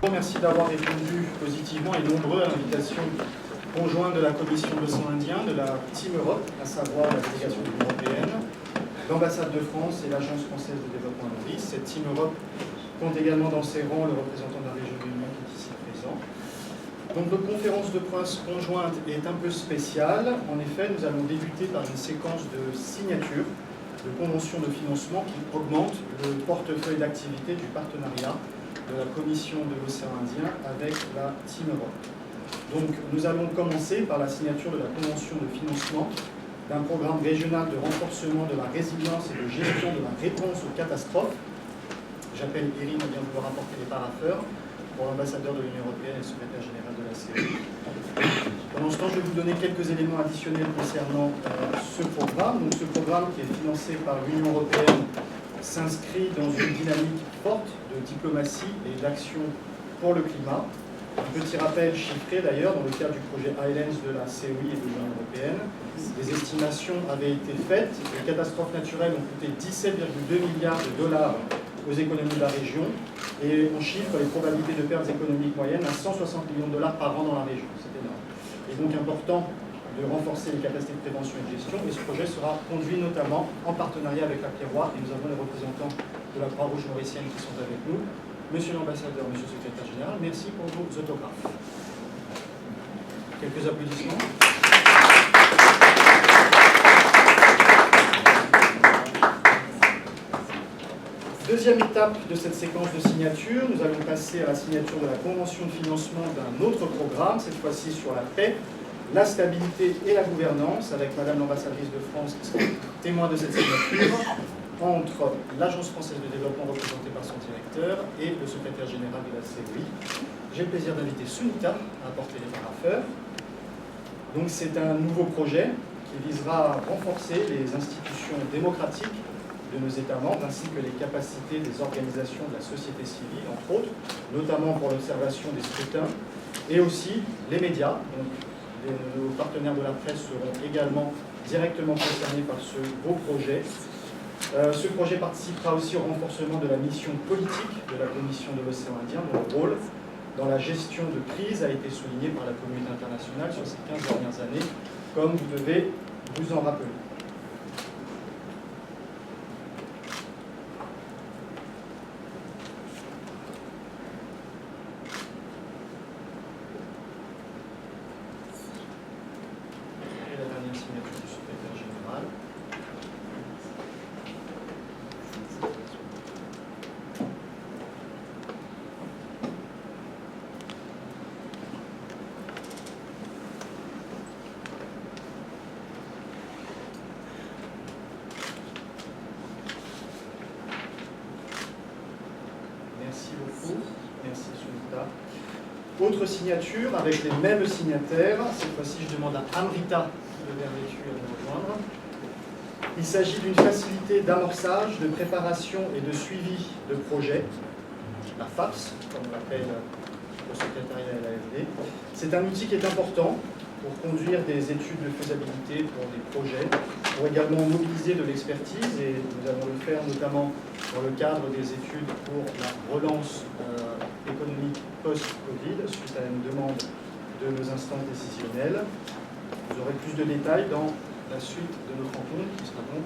d'abord, merci d'avoir répondu positivement et nombreux à l'invitation conjointe de la Commission de l'océan Indien, de la Team Europe, à savoir la délégation de l'Union européenne, l'ambassade de France et l'Agence française de développement à Maurice. Cette Team Europe compte également dans ses rangs le représentant de la région de l'Union qui est ici présent. Donc notre conférence de presse conjointe est un peu spéciale. En effet, nous allons débuter par une séquence de signatures de conventions de financement qui augmentent le portefeuille d'activité du partenariat de la Commission de l'océan Indien avec la Team Europe. Donc nous allons commencer par la signature de la convention de financement d'un programme régional de renforcement de la résilience et de gestion de la réponse aux catastrophes. J'appelle Irine à bien vouloir apporter les parapheurs pour l'ambassadeur de l'Union européenne et le secrétaire général de la CEI. Pendant ce temps, je vais vous donner quelques éléments additionnels concernant ce programme. Donc, ce programme qui est financé par l'Union européenne s'inscrit dans une dynamique forte de diplomatie et d'action pour le climat. Un petit rappel chiffré d'ailleurs dans le cadre du projet Islands de la CEI et de l'Union européenne. Des estimations avaient été faites. Les catastrophes naturelles ont coûté 17,2 milliards de dollars aux économies de la région et on chiffre les probabilités de pertes économiques moyennes à 160 millions de dollars par an dans la région. C'est énorme. Il est donc important de renforcer les capacités de prévention et de gestion et ce projet sera conduit notamment en partenariat avec la Pierrois et nous avons les représentants de la Croix-Rouge mauricienne qui sont avec nous. Monsieur l'ambassadeur, monsieur le secrétaire général, merci pour vos autographes. Quelques applaudissements. Deuxième étape de cette séquence de signature, nous allons passer à la signature de la convention de financement d'un autre programme, cette fois-ci sur la paix, la stabilité et la gouvernance, avec Madame l'ambassadrice de France qui sera témoin de cette signature, entre l'Agence française de développement représentée par son directeur et le secrétaire général de la CEI. J'ai le plaisir d'inviter Sunita à apporter les parapheurs. Donc c'est un nouveau projet qui visera à renforcer les institutions démocratiques de nos États membres, ainsi que les capacités des organisations de la société civile, entre autres, notamment pour l'observation des scrutins, et aussi les médias. Donc, nos partenaires de la presse seront également directement concernés par ce beau projet. Ce projet participera aussi au renforcement de la mission politique de la Commission de l'océan Indien, dont le rôle dans la gestion de crise a été souligné par la communauté internationale sur ces 15 dernières années, comme vous devez vous en rappeler. Merci beaucoup. Merci, Sunita. Autre signature avec les mêmes signataires. Cette fois-ci, je demande à Amrita de Vervétu à nous rejoindre. Il s'agit d'une facilité d'amorçage, de préparation et de suivi de projet, la FAPS, comme on l'appelle au secrétariat et à l'AFD. C'est un outil qui est important pour conduire des études de faisabilité pour des projets, pour également mobiliser de l'expertise, et nous allons le faire notamment dans le cadre des études pour la relance économique post-Covid, suite à une demande de nos instances décisionnelles. Vous aurez plus de détails dans la suite de notre rencontre, qui sera donc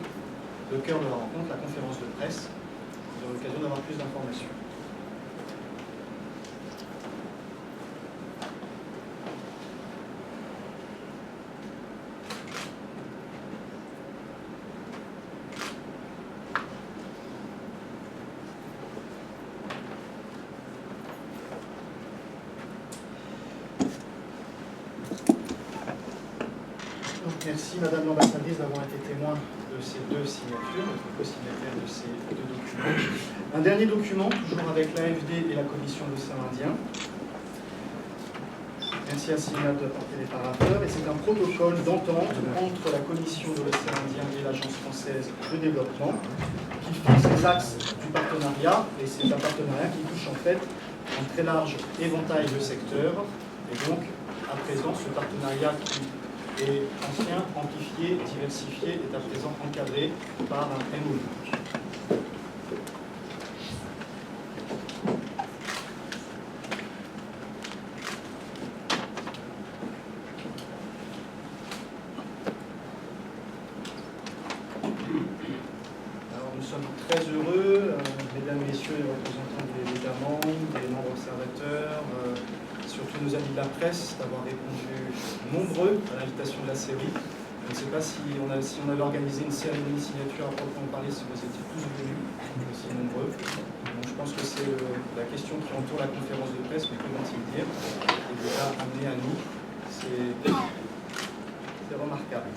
le cœur de la rencontre, la conférence de presse. Vous aurez l'occasion d'avoir plus d'informations. Merci Madame l'ambassadrice d'avoir été témoin de ces deux signatures, notre co-signataire de ces deux documents. Un dernier document, toujours avec l'AFD et la Commission de l'océan Indien. Merci à Signat de porter les parapheurs. Et c'est un protocole d'entente entre la Commission de l'océan Indien et l'Agence française de développement qui fixe les axes du partenariat. Et c'est un partenariat qui touche en fait un très large éventail de secteurs. Et donc, à présent, ce partenariat qui est ancien, amplifié, diversifié, est à présent encadré par un MOU. Alors, nous sommes très heureux, mesdames et messieurs les représentants des États membres, des membres observateurs, surtout nos amis de la presse, d'avoir répondu nombreux à l'invitation de la CEI. Je ne sais pas si on avait organisé une cérémonie de signature à proprement parler, si vous étiez tous venus, aussi nombreux. Donc, je pense que c'est la question qui entoure la conférence de presse, mais que vont-ils dire? Et de là amener à nous, c'est remarquable.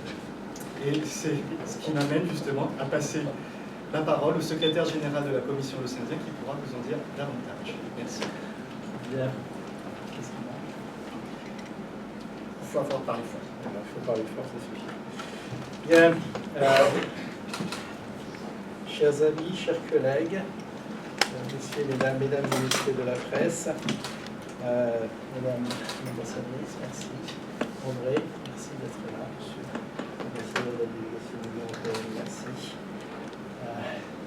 Et c'est ce qui m'amène justement à passer la parole au secrétaire général de la commission l'Océanien qui pourra vous en dire davantage. Merci. Bien. Il faut parler fort. Il faut parler fort, ça suffit. Bien. Chers amis, chers collègues, messieurs, mesdames et messieurs de la presse, mesdames l'ambassadrice, merci. André, merci d'être là, monsieur l'ambassadeur de la délégation de l'Union européenne, merci.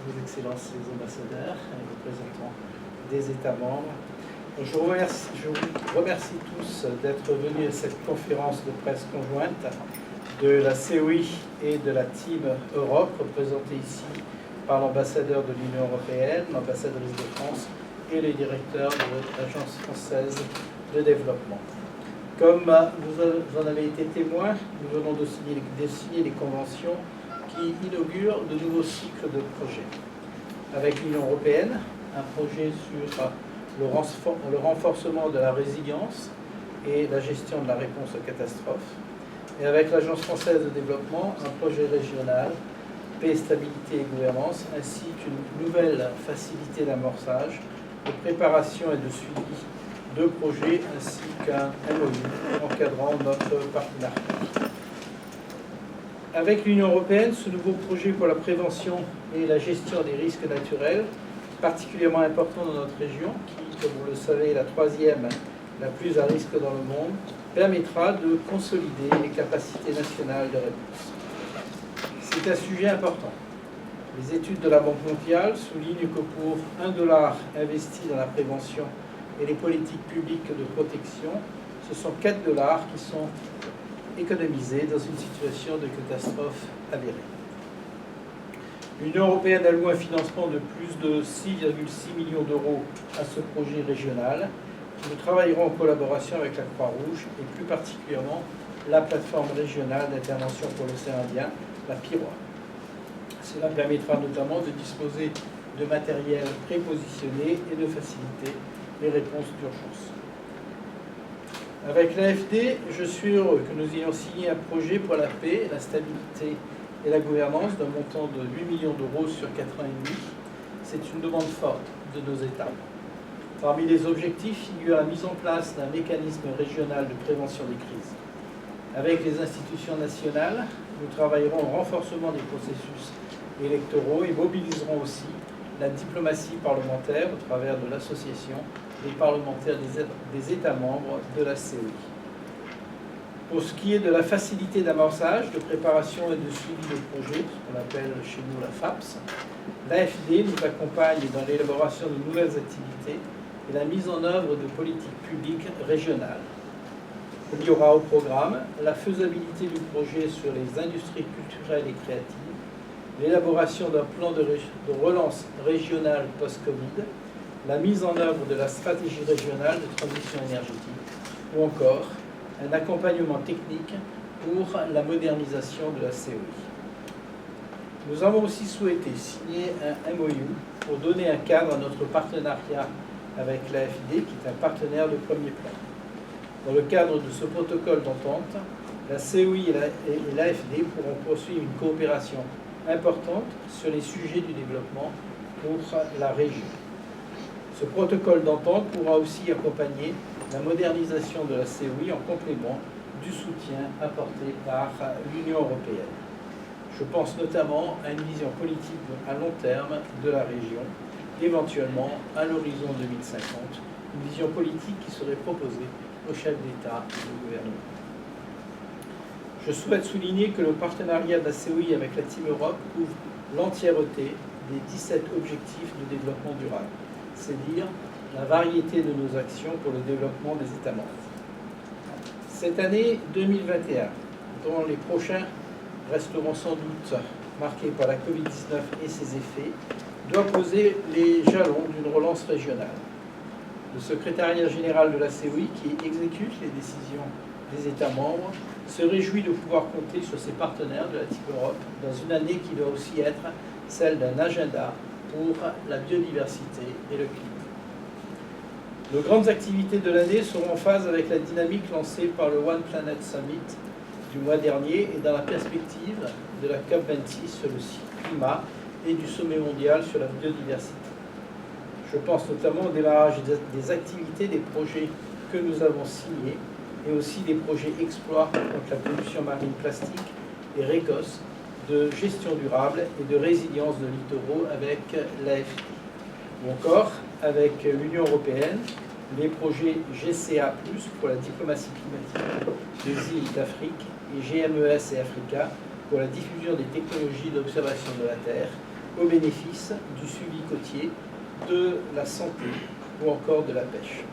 Vos excellences les ambassadeurs et les représentants des États membres. Je vous remercie tous d'être venus à cette conférence de presse conjointe de la CEI et de la Team Europe, représentée ici par l'ambassadeur de l'Union européenne, l'ambassadrice de France et les directeurs de l'Agence française de développement. Comme vous en avez été témoin, nous venons de signer les conventions qui inaugurent de nouveaux cycles de projets. Avec l'Union européenne, un projet sur le renforcement de la résilience et la gestion de la réponse aux catastrophes. Et avec l'Agence française de développement, un projet régional, paix, stabilité et gouvernance, ainsi qu'une nouvelle facilité d'amorçage, de préparation et de suivi de projets, ainsi qu'un MOU encadrant notre partenariat. Avec l'Union européenne, ce nouveau projet pour la prévention et la gestion des risques naturels, particulièrement important dans notre région, qui, comme vous le savez, est la troisième la plus à risque dans le monde, permettra de consolider les capacités nationales de réponse. C'est un sujet important. Les études de la Banque mondiale soulignent que pour $1 investi dans la prévention et les politiques publiques de protection, ce sont $4 qui sont économisés dans une situation de catastrophe avérée. L'Union européenne alloue un financement de plus de 6,6 millions d'euros à ce projet régional. Nous travaillerons en collaboration avec la Croix-Rouge et plus particulièrement la plateforme régionale d'intervention pour l'océan Indien, la PIROA. Cela permettra notamment de disposer de matériel prépositionné et de faciliter les réponses d'urgence. Avec l'AFD, je suis heureux que nous ayons signé un projet pour la paix, la stabilité et la gouvernance d'un montant de 8 millions d'euros sur 4 ans et demi. C'est une demande forte de nos États. Parmi les objectifs figure la mise en place d'un mécanisme régional de prévention des crises. Avec les institutions nationales, nous travaillerons au renforcement des processus électoraux et mobiliserons aussi la diplomatie parlementaire au travers de l'association des parlementaires des États membres de la CEI. Pour ce qui est de la facilité d'amorçage, de préparation et de suivi de projet, ce qu'on appelle chez nous la FAPS, l'AFD nous accompagne dans l'élaboration de nouvelles activités et la mise en œuvre de politiques publiques régionales. Il y aura au programme la faisabilité du projet sur les industries culturelles et créatives, l'élaboration d'un plan de relance régionale post-Covid, la mise en œuvre de la stratégie régionale de transition énergétique, ou encore un accompagnement technique pour la modernisation de la CEI. Nous avons aussi souhaité signer un MOU pour donner un cadre à notre partenariat avec l'AFD, qui est un partenaire de premier plan. Dans le cadre de ce protocole d'entente, la CEI et l'AFD pourront poursuivre une coopération importante sur les sujets du développement pour la région. Ce protocole d'entente pourra aussi accompagner la modernisation de la CEI en complément du soutien apporté par l'Union européenne. Je pense notamment à une vision politique à long terme de la région, éventuellement à l'horizon 2050, une vision politique qui serait proposée aux chefs d'État et de gouvernement. Je souhaite souligner que le partenariat de la CEI avec la Team Europe couvre l'entièreté des 17 objectifs de développement durable, c'est dire la variété de nos actions pour le développement des États membres. Cette année 2021, dont les prochains resteront sans doute marquée par la Covid-19 et ses effets, doit poser les jalons d'une relance régionale. Le secrétariat général de la COI, qui exécute les décisions des États membres, se réjouit de pouvoir compter sur ses partenaires de la Team Europe dans une année qui doit aussi être celle d'un agenda pour la biodiversité et le climat. Nos grandes activités de l'année seront en phase avec la dynamique lancée par le One Planet Summit du mois dernier et dans la perspective de la COP26 sur le climat et du sommet mondial sur la biodiversité. Je pense notamment au démarrage des activités des projets que nous avons signés et aussi des projets Exploire contre la pollution marine plastique et RECOS de gestion durable et de résilience de littoraux avec l'AFD. Ou encore avec l'Union européenne, les projets GCA+, pour la diplomatie climatique des îles d'Afrique, et GMES et Africa, pour la diffusion des technologies d'observation de la Terre, au bénéfice du suivi côtier, de la santé ou encore de la pêche.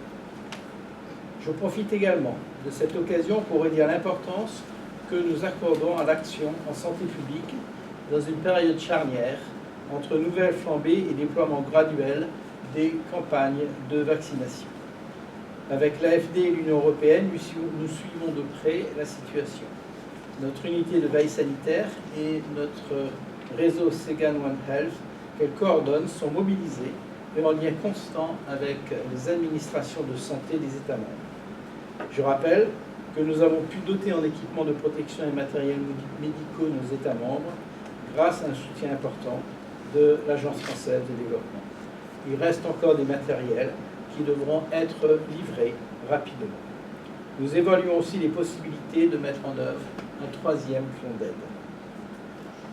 Je profite également de cette occasion pour redire l'importance que nous accordons à l'action en santé publique dans une période charnière entre nouvelles flambées et déploiement graduel des campagnes de vaccination. Avec l'AFD et l'Union européenne, nous suivons de près la situation. Notre unité de veille sanitaire et notre réseau Segan One Health, qu'elle coordonne, sont mobilisés et en lien constant avec les administrations de santé des États membres. Je rappelle que nous avons pu doter en équipements de protection et matériels médicaux nos États membres grâce à un soutien important de l'Agence française de développement. Il reste encore des matériels qui devront être livrés rapidement. Nous évaluons aussi les possibilités de mettre en œuvre un troisième plan d'aide.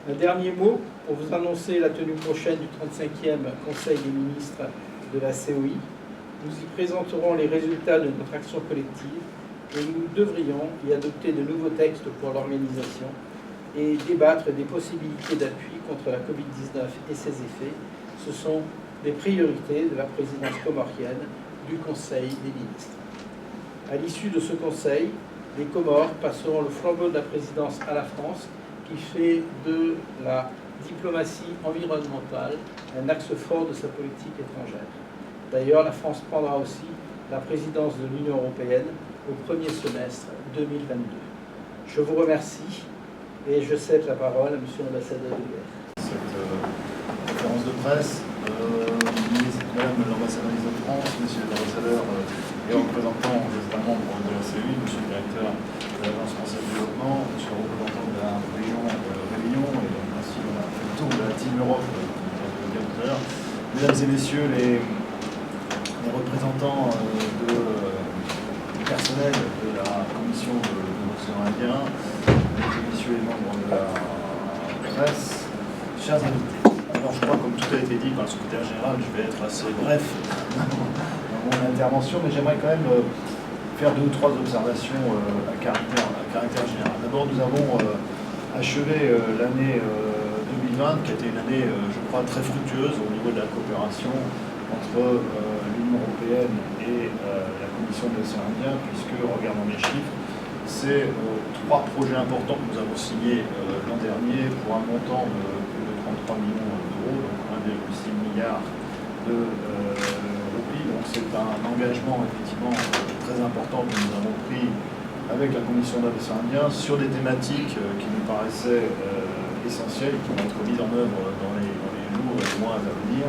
Un dernier mot pour vous annoncer la tenue prochaine du 35e Conseil des ministres de la COI. Nous y présenterons les résultats de notre action collective et nous devrions y adopter de nouveaux textes pour l'organisation et débattre des possibilités d'appui contre la Covid-19 et ses effets. Ce sont des priorités de la présidence comorienne du Conseil des ministres. À l'issue de ce Conseil, les Comores passeront le flambeau de la présidence à la France, qui fait de la diplomatie environnementale un axe fort de sa politique étrangère. D'ailleurs, la France prendra aussi la présidence de l'Union européenne au premier semestre 2022. Je vous remercie et je cède la parole à M. l'ambassadeur de guerre. Cette conférence de presse, Madame l'ambassadeur de France, Monsieur l'ambassadeur et représentant des États membres de la CEI, Monsieur le directeur de l'Agence française de développement, Monsieur le représentant de la région Réunion et ainsi on a fait le tour de la Team Europe, comme bien tout à l'heure. Mesdames et Messieurs les représentants du personnel de la commission de l'océan Indien, Mesdames et Messieurs les membres de la presse, chers invités. Alors, je crois, comme tout a été dit par le secrétaire général, je vais être assez bref dans mon intervention, mais j'aimerais quand même faire 2 ou 3 observations à caractère général. D'abord, nous avons achevé l'année 2020, qui a été une année, je crois, très fructueuse au niveau de la coopération entre l'Union européenne et la Commission de l'océan Indien, puisque, regardons les chiffres, c'est 3 projets importants que nous avons signés l'an dernier pour un montant de plus de 33 millions d'euros, donc 1,6 milliard de roupies. Donc c'est un engagement effectivement très important que nous avons pris avec la Commission de l'océan Indien sur des thématiques qui nous paraissaient essentielles et qui vont être mises en œuvre dans les jours et les mois à venir.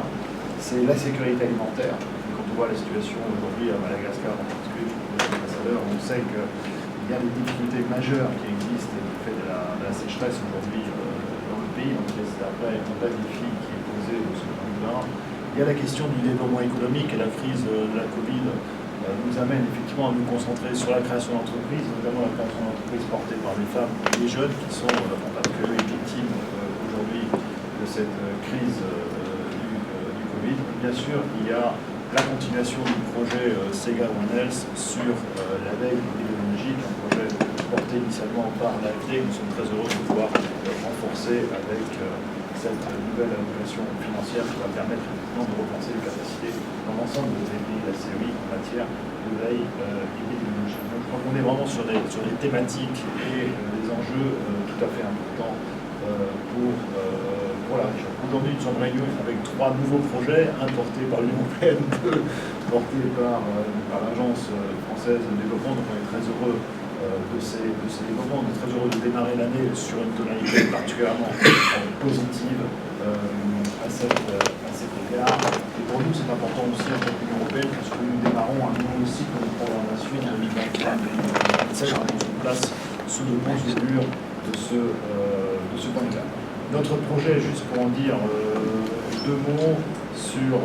C'est la sécurité alimentaire. Quand on voit la situation aujourd'hui à Madagascar en particulier, l'ambassadeur, on sait qu'il y a des difficultés majeures qui existent du fait de la sécheresse aujourd'hui dans le pays. Donc c'est après un vrai défi qui est posé de ce point de vue-là. Il y a la question du développement économique et la crise de la Covid nous amène effectivement à nous concentrer sur la création d'entreprises, notamment la création d'entreprises portée par des femmes et des jeunes qui sont en particulier victimes aujourd'hui de cette crise du Covid. Bien sûr, il y a la continuation du projet Sega One Health sur la veille épidémiologique, un projet porté initialement par l'AFD. Nous sommes très heureux de pouvoir renforcer avec cette nouvelle allocation financière qui va permettre effectivement de renforcer les capacités dans l'ensemble des pays de la CEI en matière de veille épidémiologique. Donc je crois qu'on est vraiment sur des thématiques et des enjeux tout à fait importants pour la région. Aujourd'hui, nous sommes réunis avec 3 nouveaux projets, un porté par l'Union européenne, 2 portés par l'Agence française de développement. Donc on est très heureux de ces développements. On est très heureux de démarrer l'année sur une tonalité particulièrement positive à cet égard. Et pour nous, c'est important aussi en tant qu'Union européenne, parce que nous démarrons un nouveau cycle de programmation en 2021-2027, on se place sous de bons augures de ce point de vue. Notre projet, juste pour en dire 2 mots sur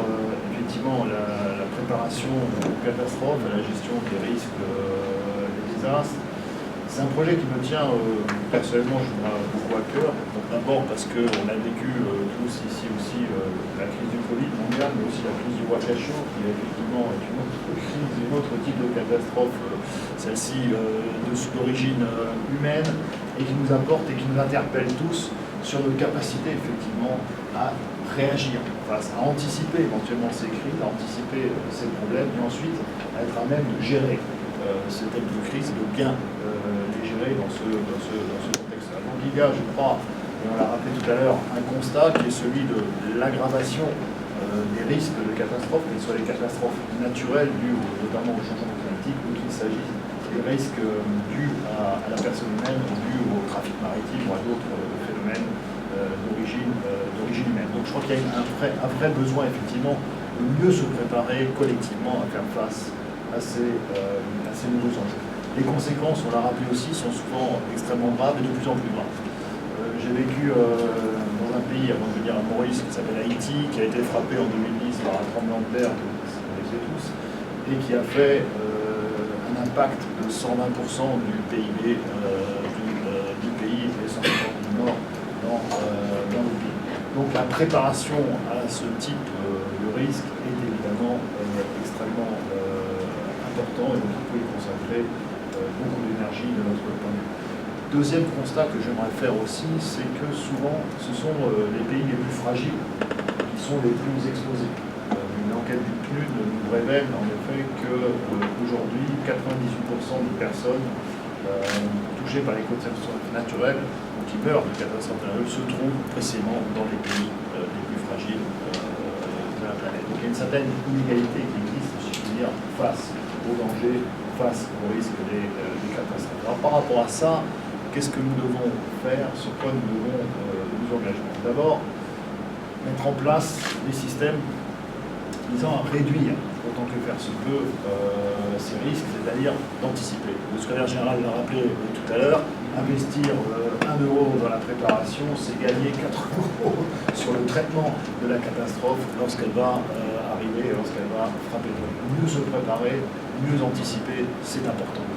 effectivement la préparation aux catastrophes, la gestion des risques, des désastres. C'est un projet qui me tient personnellement, je crois, beaucoup à cœur. D'abord parce qu'on a vécu tous ici aussi la crise du Covid mondial, mais aussi la crise du Wakasho, qui effectivement est une autre crise, un autre type de catastrophe, celle-ci d'origine humaine, et qui nous apporte et qui nous interpelle tous sur notre capacité effectivement à réagir, à anticiper éventuellement ces crises, à anticiper ces problèmes, et ensuite à être à même de gérer ces types de crises, de bien les gérer dans ce contexte-là. Donc il y a, je crois, et on l'a rappelé tout à l'heure, un constat qui est celui de l'aggravation des risques de catastrophes, que ce soit les catastrophes naturelles dues notamment au changement climatique, ou qu'il s'agisse des risques dus à la personne humaine, ou dus au trafic maritime ou à d'autres phénomènes d'origine humaine. Donc je crois qu'il y a un vrai besoin effectivement de mieux se préparer collectivement à faire face à ces nouveaux enjeux. Les conséquences, on l'a rappelé aussi, sont souvent extrêmement graves et de plus en plus graves. J'ai vécu dans un pays, avant de venir à Maurice, qui s'appelle Haïti, qui a été frappé en 2010 par un tremblement de terre, que vous connaissez tous, et qui a fait un impact de 120% du PIB du pays et 150 du Nord dans le pays. Donc la préparation à ce type de risque est évidemment extrêmement important, et donc il faut y consacrer beaucoup d'énergie de notre point de vue. Deuxième constat que j'aimerais faire aussi, c'est que souvent ce sont les pays les plus fragiles qui sont les plus exposés. Une enquête du PNUD nous révèle en effet qu'aujourd'hui 98% des personnes touchées par les catastrophes naturelles ou qui meurent de catastrophes naturelles se trouvent précisément dans les pays les plus fragiles de la planète. Donc il y a une certaine inégalité qui existe, si je puis dire, face aux dangers, face aux risques des catastrophes. Alors par rapport à ça, qu'est-ce que nous devons faire, sur quoi nous devons nous engager? D'abord, mettre en place des systèmes visant à réduire, autant que faire se peut, ces risques, c'est-à-dire d'anticiper. Le secrétaire général l'a rappelé tout à l'heure, investir 1 euro dans la préparation, c'est gagner 4 euros sur le traitement de la catastrophe lorsqu'elle va arriver, lorsqu'elle va frapper. Mieux se préparer, mieux anticiper, c'est important.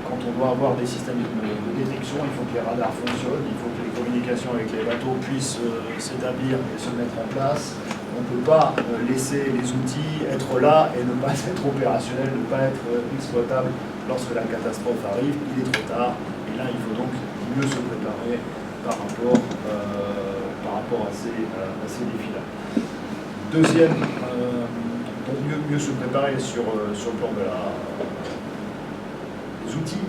Quand on doit avoir des systèmes de détection, il faut que les radars fonctionnent, il faut que les communications avec les bateaux puissent s'établir et se mettre en place. On ne peut pas laisser les outils être là et ne pas être opérationnel, ne pas être exploitable lorsque la catastrophe arrive. Il est trop tard, et là il faut donc mieux se préparer par rapport à ces défis-là. Deuxième, pour mieux se préparer sur le plan des outils.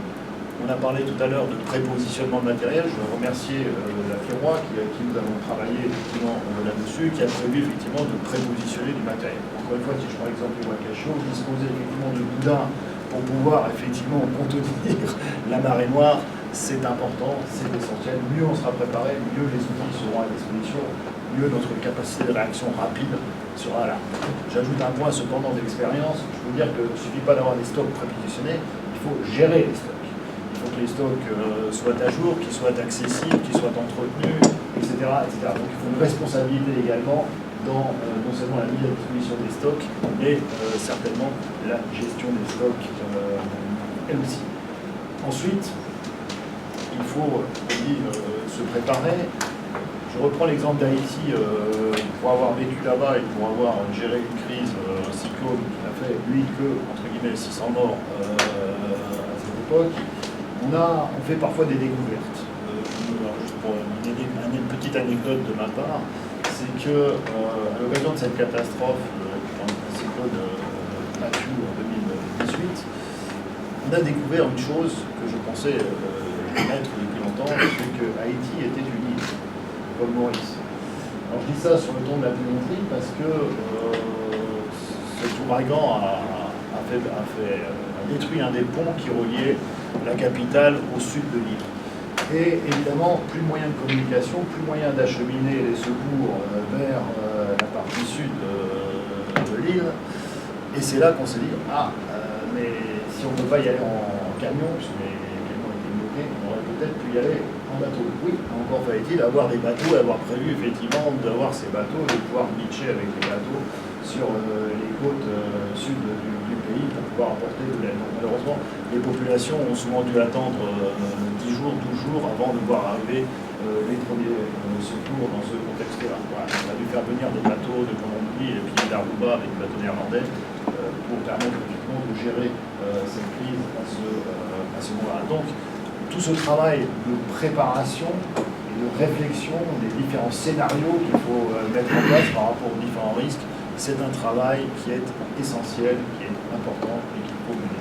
On a parlé tout à l'heure de prépositionnement de matériel. Je veux remercier la FIROA avec qui nous avons travaillé effectivement là-dessus, qui a prévu effectivement de prépositionner du matériel. Encore une fois, si je prends l'exemple du Wakasho, disposer effectivement de boudins pour pouvoir effectivement contenir la marée noire, c'est important, c'est essentiel. Mieux on sera préparé, mieux les outils seront à disposition, mieux notre capacité de réaction rapide sera là. J'ajoute un point cependant d'expérience. Je peux vous dire qu'il ne suffit pas d'avoir des stocks prépositionnés, il faut gérer les stocks. Il faut que les stocks soient à jour, qu'ils soient accessibles, qu'ils soient entretenus, etc., etc. Donc il faut une responsabilité également dans non seulement la mise à disposition des stocks, mais certainement la gestion des stocks elle aussi. Ensuite, il faut se préparer. Je reprends l'exemple d'Haïti, pour avoir vécu là-bas et pour avoir géré une crise, un cyclone qui n'a fait, lui, que, entre guillemets, 600 morts à cette époque. On fait parfois des découvertes. Juste pour une petite anecdote de ma part, c'est que à l'occasion de cette catastrophe, le cyclone Matthew en 2018, on a découvert une chose que je pensais connaître depuis longtemps, c'est que Haïti était une île. comme Maurice. Alors je dis ça sur le ton de la plaisanterie parce que cet ouragan a détruit un des ponts qui reliait la capitale au sud de l'île. Et évidemment, plus de moyens de communication, plus moyen d'acheminer les secours vers la partie sud de l'île. Et c'est là qu'on s'est dit, mais si on ne peut pas y aller en camion, puisque les camions étaient bloqués, on aurait peut-être pu y aller en bateau. Oui, encore fallait-il avoir des bateaux, avoir prévu effectivement d'avoir ces bateaux, de pouvoir beacher avec les bateaux sur les côtes sud du pays pour pouvoir apporter de l'aide. Malheureusement, les populations ont souvent dû attendre 10 jours, 12 jours avant de voir arriver les premiers secours dans ce contexte-là. Voilà, on a dû faire venir des bateaux de Colombie et puis d'Aruba avec des bateaux néerlandais pour permettre effectivement de gérer cette crise à ce moment-là. Donc, tout ce travail de préparation et de réflexion des différents scénarios qu'il faut mettre en place par rapport aux différents risques, c'est un travail qui est essentiel, qui est important et qu'il faut mener.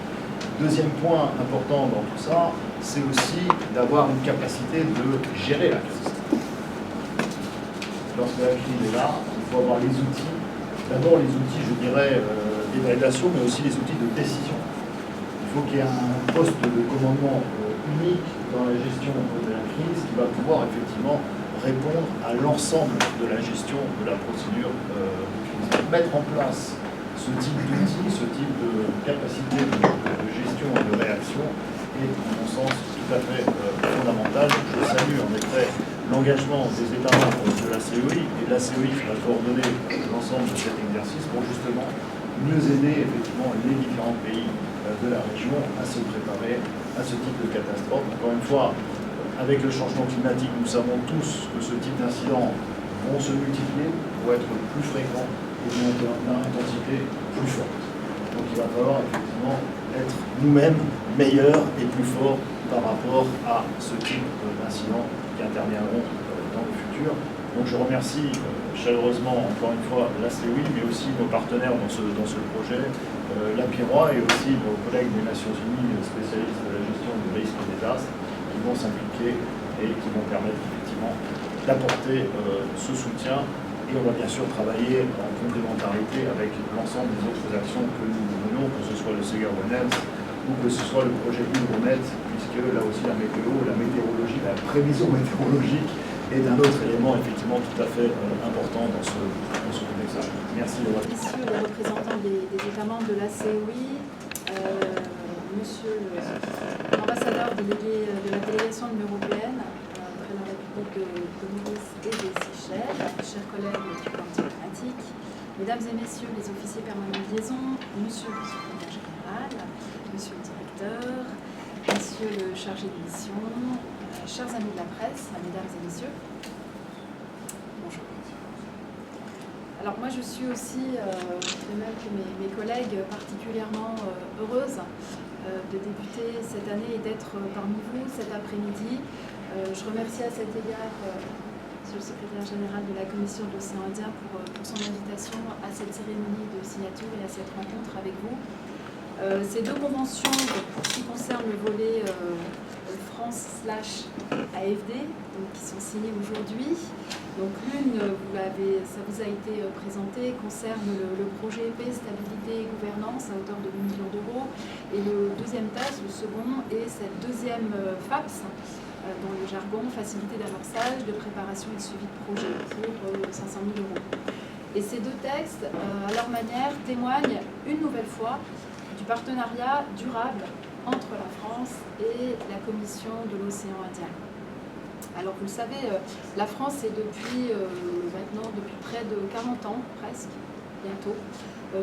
Deuxième point important dans tout ça, c'est aussi d'avoir une capacité de gérer la crise. Lorsque la crise est là, il faut avoir les outils. D'abord les outils, je dirais, d'évaluation, mais aussi les outils de décision. Il faut qu'il y ait un poste de commandement unique dans la gestion de la crise qui va pouvoir effectivement répondre à l'ensemble de la gestion de la procédure de crise. Mettre en place ce type d'outils, ce type de capacité de gestion et de réaction est, à mon sens, tout à fait fondamental. Je salue en effet l'engagement des États membres de la CEI et la CEI qui va coordonner l'ensemble de cet exercice pour justement mieux aider effectivement les différents pays de la région à se préparer à ce type de catastrophe. Encore une fois, avec le changement climatique, nous savons tous que ce type d'incidents vont se multiplier, vont être plus fréquents et d'une intensité plus forte. Donc il va falloir effectivement être nous-mêmes meilleurs et plus forts par rapport à ce type d'incidents qui interviendront dans le futur. Donc je remercie chaleureusement encore une fois la CEI, mais aussi nos partenaires dans ce projet, l'APIROA et aussi nos collègues des Nations Unies spécialistes de la gestion du risque des désastres qui vont s'impliquer et qui vont permettre effectivement d'apporter ce soutien. Et on va bien sûr travailler en complémentarité avec l'ensemble des autres actions que nous menons, que ce soit le SEGA ONEMS ou que ce soit le projet Hydromet, puisque là aussi la météo, la météorologie, la prévision météorologique est un autre élément effectivement tout à fait important dans ce contexte. Merci de votre attention. Messieurs les représentants des États membres de la CEI, monsieur l'ambassadeur délégué de la délégation de l'Union européenne près de la République de Maurice et des Seychelles, chers collègues du Parti diplomatique, mesdames et messieurs les officiers permanents de liaison, monsieur le secrétaire général, monsieur le directeur, monsieur le chargé de mission, chers amis de la presse, mesdames et messieurs, bonjour. Alors moi je suis aussi, de même que mes collègues, particulièrement heureuse de débuter cette année et d'être parmi vous cet après-midi. Je remercie à cet égard Monsieur le secrétaire général de la Commission de l'océan Indien pour son invitation à cette cérémonie de signature et à cette rencontre avec vous. Ces deux conventions, pour ce qui concerne le volet France/AFD, qui sont signées aujourd'hui. Donc l'une, ça vous a été présenté, concerne le projet paix, stabilité et gouvernance à hauteur de 8 millions d'euros. Et le deuxième texte, le second, est cette deuxième FAPS, dans le jargon, facilité d'amorçage, de préparation et de suivi de projet pour 500 000 euros. Et ces deux textes, à leur manière, témoignent une nouvelle fois du partenariat durable entre la France et la Commission de l'océan Indien. Alors vous le savez, la France est depuis près de 40 ans, presque, bientôt,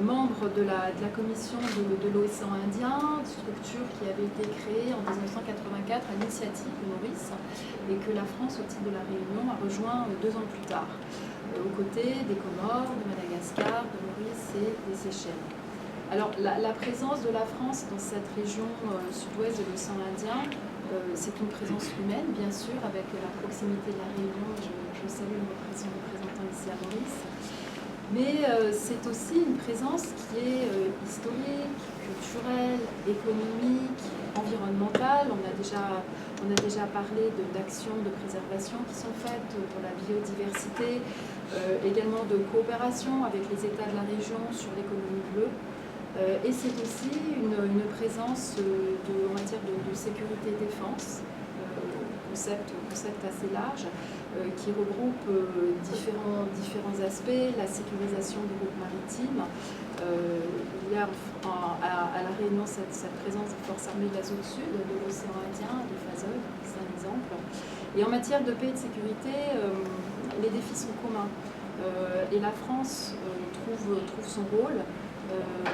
membre de la Commission de l'océan Indien, structure qui avait été créée en 1984 à l'initiative de Maurice et que la France, au titre de la Réunion, a rejoint 2 ans plus tard, aux côtés des Comores, de Madagascar, de Maurice et des Seychelles. Alors la présence de la France dans cette région sud-ouest de l'océan Indien, c'est une présence humaine, bien sûr, avec la proximité de la Réunion. Je salue le représentant ici à Maurice. Mais c'est aussi une présence qui est historique, culturelle, économique, environnementale. On a déjà parlé d'actions de préservation qui sont faites pour la biodiversité, également de coopération avec les États de la région sur l'économie bleue. Et c'est aussi une présence en matière de sécurité-défense, concept assez large, qui regroupe différents aspects, la sécurisation des routes maritimes. Il y a à La Réunion cette présence des forces armées de la zone sud, de l'océan Indien, de FASOG, c'est un exemple. Et en matière de paix et de sécurité, les défis sont communs. Et la France trouve son rôle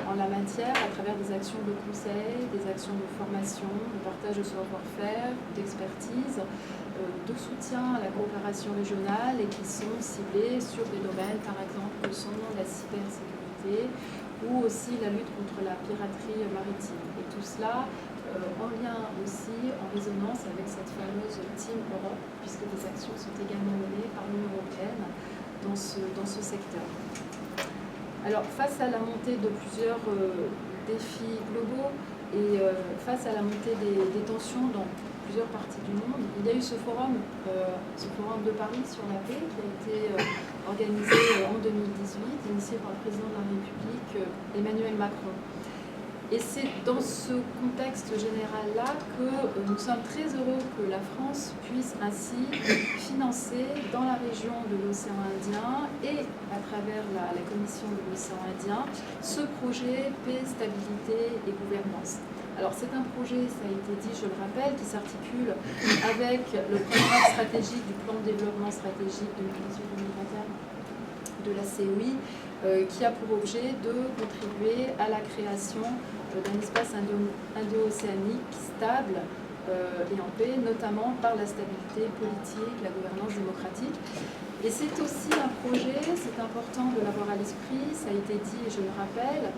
en la matière à travers des actions de conseil, des actions de formation, de partage de savoir-faire, d'expertise, de soutien à la coopération régionale et qui sont ciblées sur des domaines par exemple que sont la cybersécurité ou aussi la lutte contre la piraterie maritime. Et tout cela en lien aussi, en résonance avec cette fameuse Team Europe, puisque des actions sont également menées par l'Union européenne dans ce secteur. Alors, face à la montée de plusieurs défis globaux et face à la montée des tensions dans plusieurs parties du monde, il y a eu ce forum de Paris sur la paix qui a été organisé en 2018, initié par le président de la République Emmanuel Macron. Et c'est dans ce contexte général-là que nous sommes très heureux que la France puisse ainsi financer dans la région de l'océan Indien et à travers la Commission de l'océan Indien ce projet paix, stabilité et gouvernance. Alors c'est un projet, ça a été dit, je le rappelle, qui s'articule avec le programme stratégique du plan de développement stratégique 2018-2021 de la COI, qui a pour objet de contribuer à la création d'un espace indo-océanique stable et en paix, notamment par la stabilité politique, la gouvernance démocratique. Et c'est aussi un projet, c'est important de l'avoir à l'esprit, ça a été dit et je le rappelle,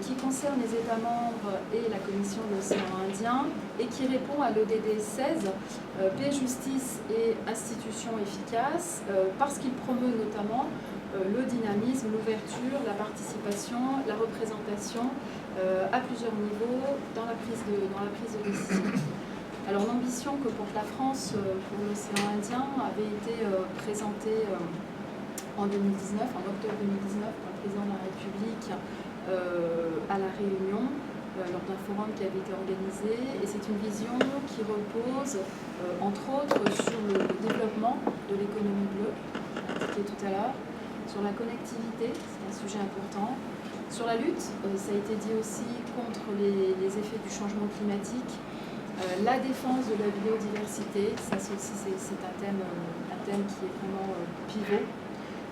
qui concerne les États membres et la Commission de l'océan Indien et qui répond à l'ODD 16, paix, justice et institutions efficaces, parce qu'il promeut notamment le dynamisme, l'ouverture, la participation, la représentation à plusieurs niveaux dans la prise de décision. Alors l'ambition que porte la France pour l'océan Indien avait été présentée en 2019, en octobre 2019, par le président de la République à La Réunion, lors d'un forum qui avait été organisé. Et c'est une vision qui repose, entre autres, sur le développement de l'économie bleue, indiqué tout à l'heure, sur la connectivité, c'est un sujet important, sur la lutte, ça a été dit aussi, contre les effets du changement climatique, la défense de la biodiversité, ça aussi c'est un thème qui est vraiment pivot,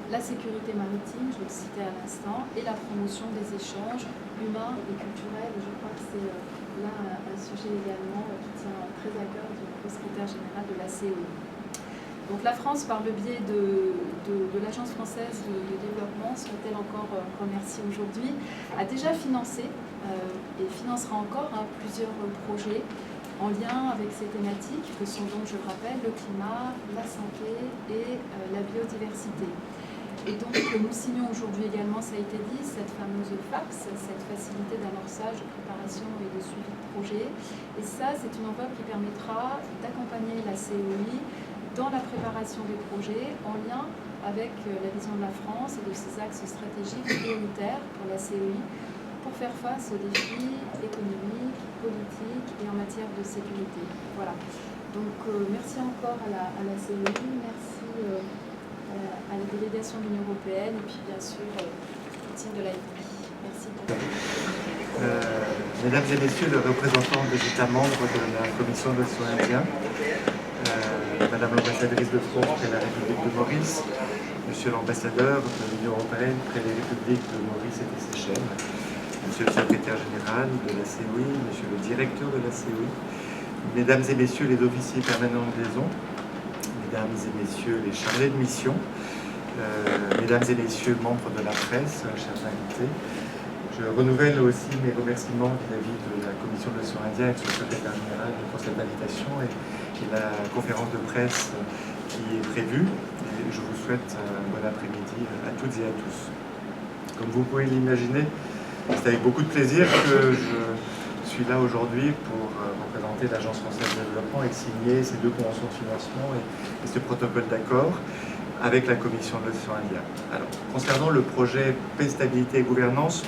la sécurité maritime, je le citais à l'instant, et la promotion des échanges humains et culturels. Et je crois que c'est là un sujet également qui tient très à cœur du secrétaire général de la COI. Donc la France, par le biais de l'Agence française de développement, soit-elle encore remerciée aujourd'hui, a déjà financé et financera encore plusieurs projets en lien avec ces thématiques que sont donc, je le rappelle, le climat, la santé et la biodiversité. Et donc nous signons aujourd'hui également, ça a été dit, cette fameuse FAPS, cette facilité d'amorçage, de préparation et de suivi de projet. Et ça, c'est une enveloppe qui permettra d'accompagner la COI dans la préparation des projets en lien avec la vision de la France et de ses axes stratégiques prioritaires pour la COI pour faire face aux défis économiques, politiques et en matière de sécurité. Voilà. Donc merci encore à la COI, merci à la délégation de l'Union européenne et puis bien sûr au team de l'AFP. Merci beaucoup. Mesdames et messieurs les représentants des États membres de la Commission de l'océan Indien, Madame l'ambassadrice de France près la République de Maurice, Monsieur l'ambassadeur de l'Union européenne près les républiques de Maurice et des Seychelles, Monsieur le secrétaire général de la COI, Monsieur le directeur de la COI, Mesdames et Messieurs les officiers permanents de liaison, Mesdames et Messieurs les chargés de mission, Mesdames et Messieurs membres de la presse, chers invités, je renouvelle aussi mes remerciements vis-à-vis de la Commission de l'océan Indien et de son secrétaire général pour cette invitation et la conférence de presse qui est prévue. Et je vous souhaite un bon après-midi à toutes et à tous. Comme vous pouvez l'imaginer, c'est avec beaucoup de plaisir que je suis là aujourd'hui pour représenter l'Agence française de développement et signer ces deux conventions de financement et ce protocole d'accord avec la Commission de l'océan Indien. Alors, concernant le projet Paix, Stabilité et Gouvernance,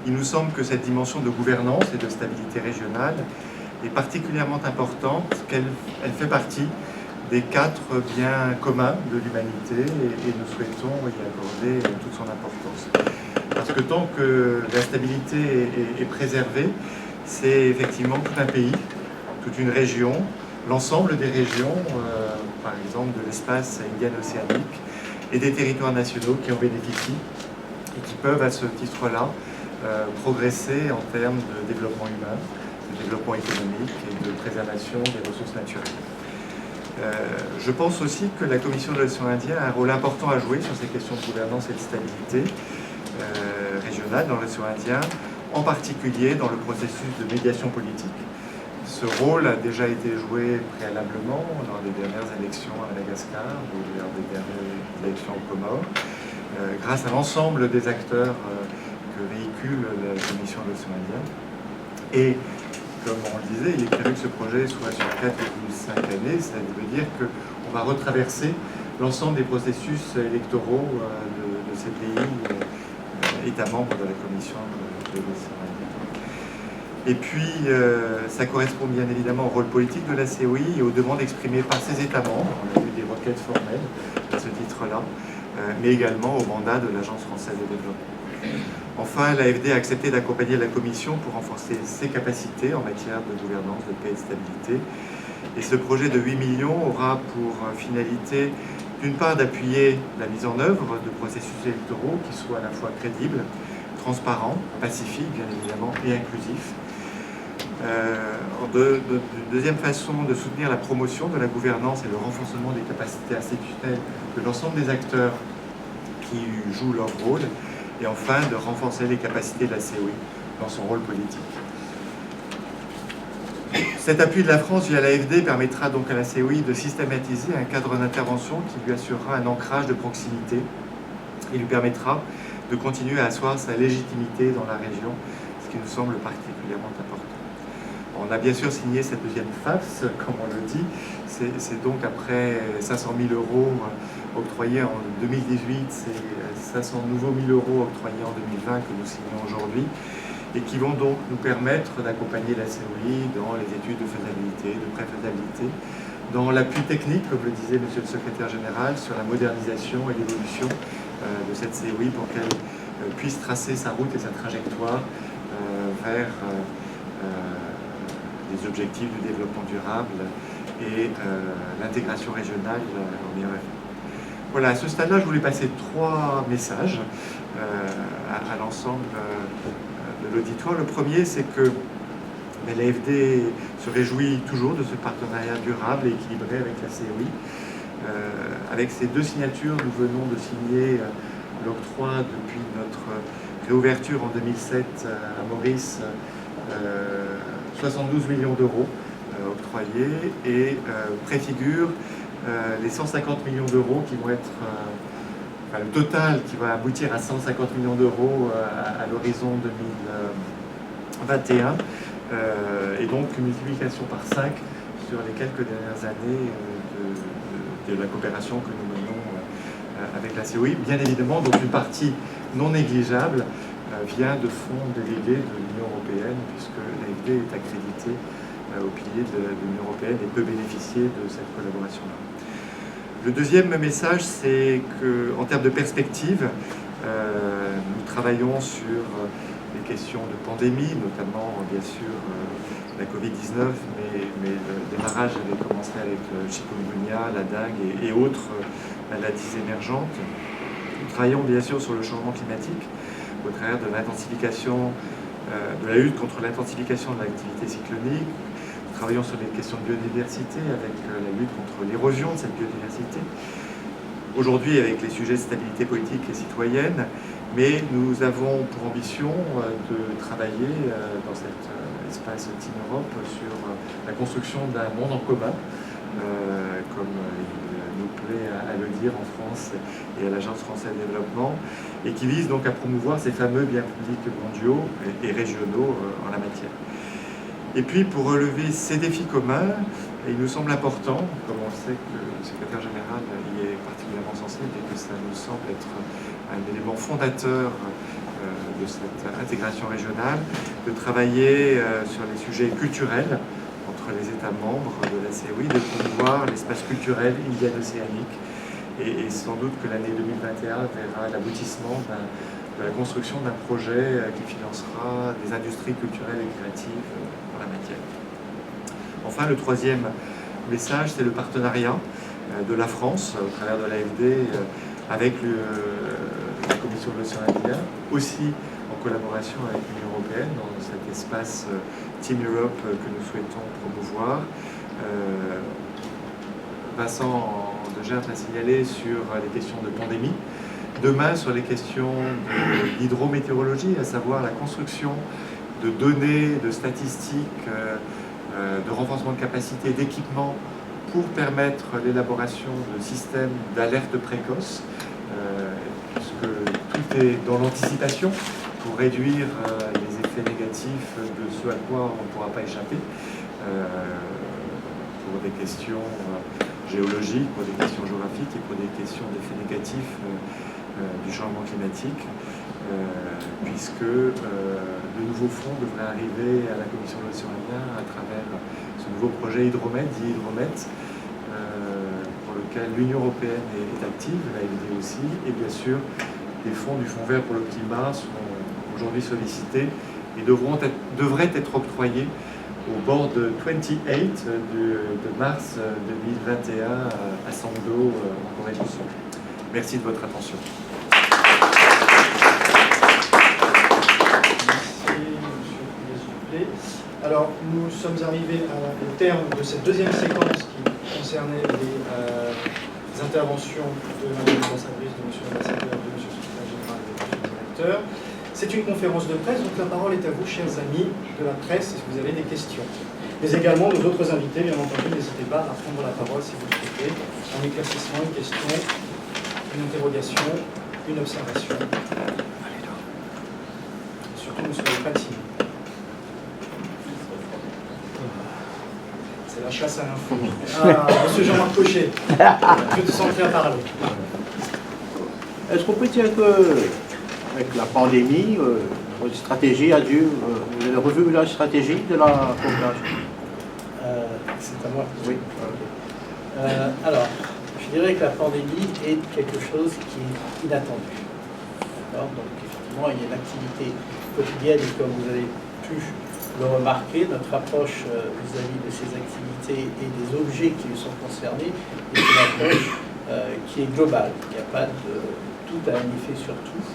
il nous semble que cette dimension de gouvernance et de stabilité régionale est particulièrement importante, qu'elle fait partie des 4 biens communs de l'humanité et nous souhaitons y accorder toute son importance. Parce que tant que la stabilité est préservée, c'est effectivement tout un pays, toute une région, l'ensemble des régions, par exemple de l'espace indien-océanique et des territoires nationaux qui en bénéficient et qui peuvent à ce titre-là progresser en termes de développement humain, de développement économique et de préservation des ressources naturelles. Je pense aussi que la Commission de l'océan Indien a un rôle important à jouer sur ces questions de gouvernance et de stabilité régionale dans l'océan Indien, en particulier dans le processus de médiation politique. Ce rôle a déjà été joué préalablement lors des dernières élections à Madagascar ou lors des dernières élections aux Comores, grâce à l'ensemble des acteurs que véhicule la Commission de l'océan Indien. Et comme on le disait, il est prévu que ce projet soit sur 4,5 années, ça veut dire qu'on va retraverser l'ensemble des processus électoraux de ces pays États membres de la Commission de l'océan Indien. Et puis, ça correspond bien évidemment au rôle politique de la COI et aux demandes exprimées par ses États membres. On a eu des requêtes formelles à ce titre-là, mais également au mandat de l'Agence française de développement. Enfin, l'AFD a accepté d'accompagner la Commission pour renforcer ses capacités en matière de gouvernance, de paix et de stabilité. Et ce projet de 8 millions aura pour finalité, d'une part, d'appuyer la mise en œuvre de processus électoraux qui soient à la fois crédibles, transparents, pacifiques, bien évidemment, et inclusifs. Deuxième façon de soutenir la promotion de la gouvernance et le renforcement des capacités institutionnelles de l'ensemble des acteurs qui jouent leur rôle. Et enfin, de renforcer les capacités de la COI dans son rôle politique. Cet appui de la France via l'AFD permettra donc à la COI de systématiser un cadre d'intervention qui lui assurera un ancrage de proximité et lui permettra de continuer à asseoir sa légitimité dans la région, ce qui nous semble particulièrement important. On a bien sûr signé cette deuxième phase, comme on le dit. C'est donc après 500 000 euros octroyés en 2018, c'est 500 nouveaux 1000 euros octroyés en 2020 que nous signons aujourd'hui et qui vont donc nous permettre d'accompagner la COI dans les études de faisabilité, de préfaisabilité, dans l'appui technique, comme le disait Monsieur le Secrétaire Général, sur la modernisation et l'évolution de cette COI pour qu'elle puisse tracer sa route et sa trajectoire vers les objectifs du développement durable et l'intégration régionale en IRF. Voilà, à ce stade-là, je voulais passer 3 messages à l'ensemble de l'auditoire. Le premier, c'est que l'AFD se réjouit toujours de ce partenariat durable et équilibré avec la COI. Avec ces 2 signatures, nous venons de signer l'octroi depuis notre réouverture en 2007 à Maurice 72 millions d'euros octroyés et préfigure les 150 millions d'euros qui vont être, le total qui va aboutir à 150 millions d'euros à l'horizon 2021 et donc une multiplication par 5 sur les quelques dernières années de la coopération que nous menons avec la COI. Bien évidemment, donc une partie non négligeable vient de fonds délégués de l'Union européenne, puisque l'AFD est accrédité au pilier de l'Union européenne et peut bénéficier de cette collaboration-là. Le deuxième message, c'est qu'en termes de perspective, nous travaillons sur les questions de pandémie, notamment bien sûr la Covid-19, mais le démarrage avait commencé avec le chikungunya, la dengue et autres maladies émergentes. Nous travaillons bien sûr sur le changement climatique, au travers de l'intensification, de la lutte contre l'intensification de l'activité cyclonique. Nous travaillons sur les questions de biodiversité avec la lutte contre l'érosion de cette biodiversité. Aujourd'hui avec les sujets de stabilité politique et citoyenne, mais nous avons pour ambition de travailler dans cet espace Team Europe sur la construction d'un monde en commun, comme il nous plaît à le dire. dire, en France et à l'Agence française de développement, et qui vise donc à promouvoir ces fameux biens publics mondiaux et régionaux en la matière. Et puis, pour relever ces défis communs, il nous semble important, comme on sait que le secrétaire général y est particulièrement sensible et que ça nous semble être un élément fondateur de cette intégration régionale, de travailler sur les sujets culturels entre les États membres de la COI, de promouvoir l'espace culturel indiano-océanique. Et sans doute que l'année 2021 verra l'aboutissement de la construction d'un projet qui financera des industries culturelles et créatives en la matière. Enfin, le troisième message, c'est le partenariat de la France au travers de l'AFD avec la Commission de l'océan Indien, aussi en collaboration avec l'Union européenne dans cet espace Team Europe que nous souhaitons promouvoir. Vincent de Gert a signalé sur les questions de pandémie. Demain, sur les questions d'hydrométéorologie, à savoir la construction de données, de statistiques, de renforcement de capacité, d'équipement pour permettre l'élaboration de systèmes d'alerte précoce, puisque tout est dans l'anticipation pour réduire les effets négatifs de ce à quoi on ne pourra pas échapper, pour des questions géologiques, pour des questions géographiques et pour des questions d'effets négatifs du changement climatique, puisque de nouveaux fonds devraient arriver à la Commission de l'océan Indien à travers ce nouveau projet Hydromet, dit Hydromet, pour lequel l'Union européenne est active, l'AFD aussi, et bien sûr des fonds du Fonds vert pour le climat sont aujourd'hui sollicités et devraient être octroyés au bord de 28 de mars 2021 à Sando, en Corée du Sud. Merci de votre attention. Alors, nous sommes arrivés au terme de cette deuxième séquence qui concernait les interventions de Mme l'ambassadrice, de M. l'ambassadeur, de M. le secrétaire général et de M. le directeur. C'est une conférence de presse, donc la parole est à vous, chers amis de la presse, si vous avez des questions. Mais également, nos autres invités, bien entendu, n'hésitez pas à prendre la parole si vous le souhaitez. Un éclaircissement, une question, une interrogation, une observation. Surtout, ne soyez pas timide. C'est la chasse à l'info. Ah, monsieur Jean-Marc Cochet, je te sens prêt à parler. Est-ce qu'on peut dire que, avec la pandémie, votre stratégie a dû... vous avez revu la stratégie de la population? C'est à moi. Oui. Alors, je dirais que la pandémie est quelque chose qui est inattendu. Donc, effectivement, il y a une activité quotidienne et comme vous avez pu le remarquer, notre approche vis-à-vis de ces activités et des objets qui sont concernés est une approche qui est globale. Il n'y a pas de tout a un effet sur tout.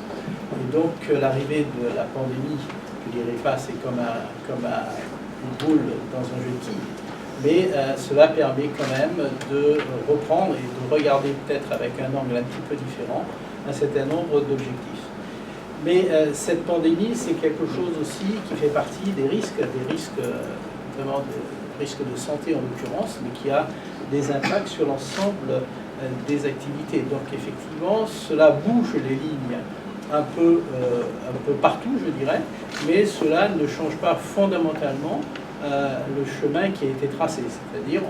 Et donc l'arrivée de la pandémie, je ne dirais pas c'est comme une boule dans un jeu de quilles, mais cela permet quand même de reprendre et de regarder peut-être avec un angle un petit peu différent un certain nombre d'objectifs. Mais cette pandémie, c'est quelque chose aussi qui fait partie des risques vraiment des risques de santé en l'occurrence, mais qui a des impacts sur l'ensemble des activités. Donc effectivement, cela bouge les lignes un peu partout, je dirais, mais cela ne change pas fondamentalement le chemin qui a été tracé. C'est-à-dire,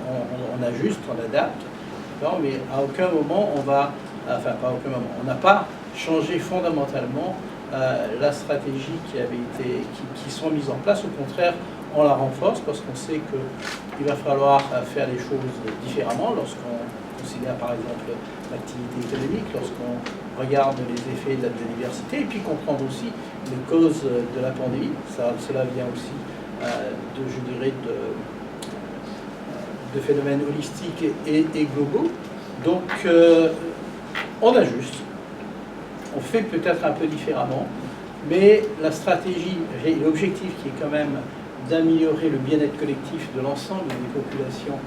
on ajuste, on adapte, mais à aucun moment on va, enfin pas à aucun moment, on n'a pas changé fondamentalement la stratégie qui sont mises en place. Au contraire, on la renforce parce qu'on sait qu'il va falloir faire les choses différemment lorsqu'on considère par exemple l'activité économique, lorsqu'on regarde les effets de la biodiversité et puis comprendre aussi les causes de la pandémie. Cela vient aussi je dirais, de phénomènes holistiques et globaux. Donc, on ajuste. On fait peut-être un peu différemment, mais la stratégie et l'objectif qui est quand même d'améliorer le bien-être collectif de l'ensemble des populations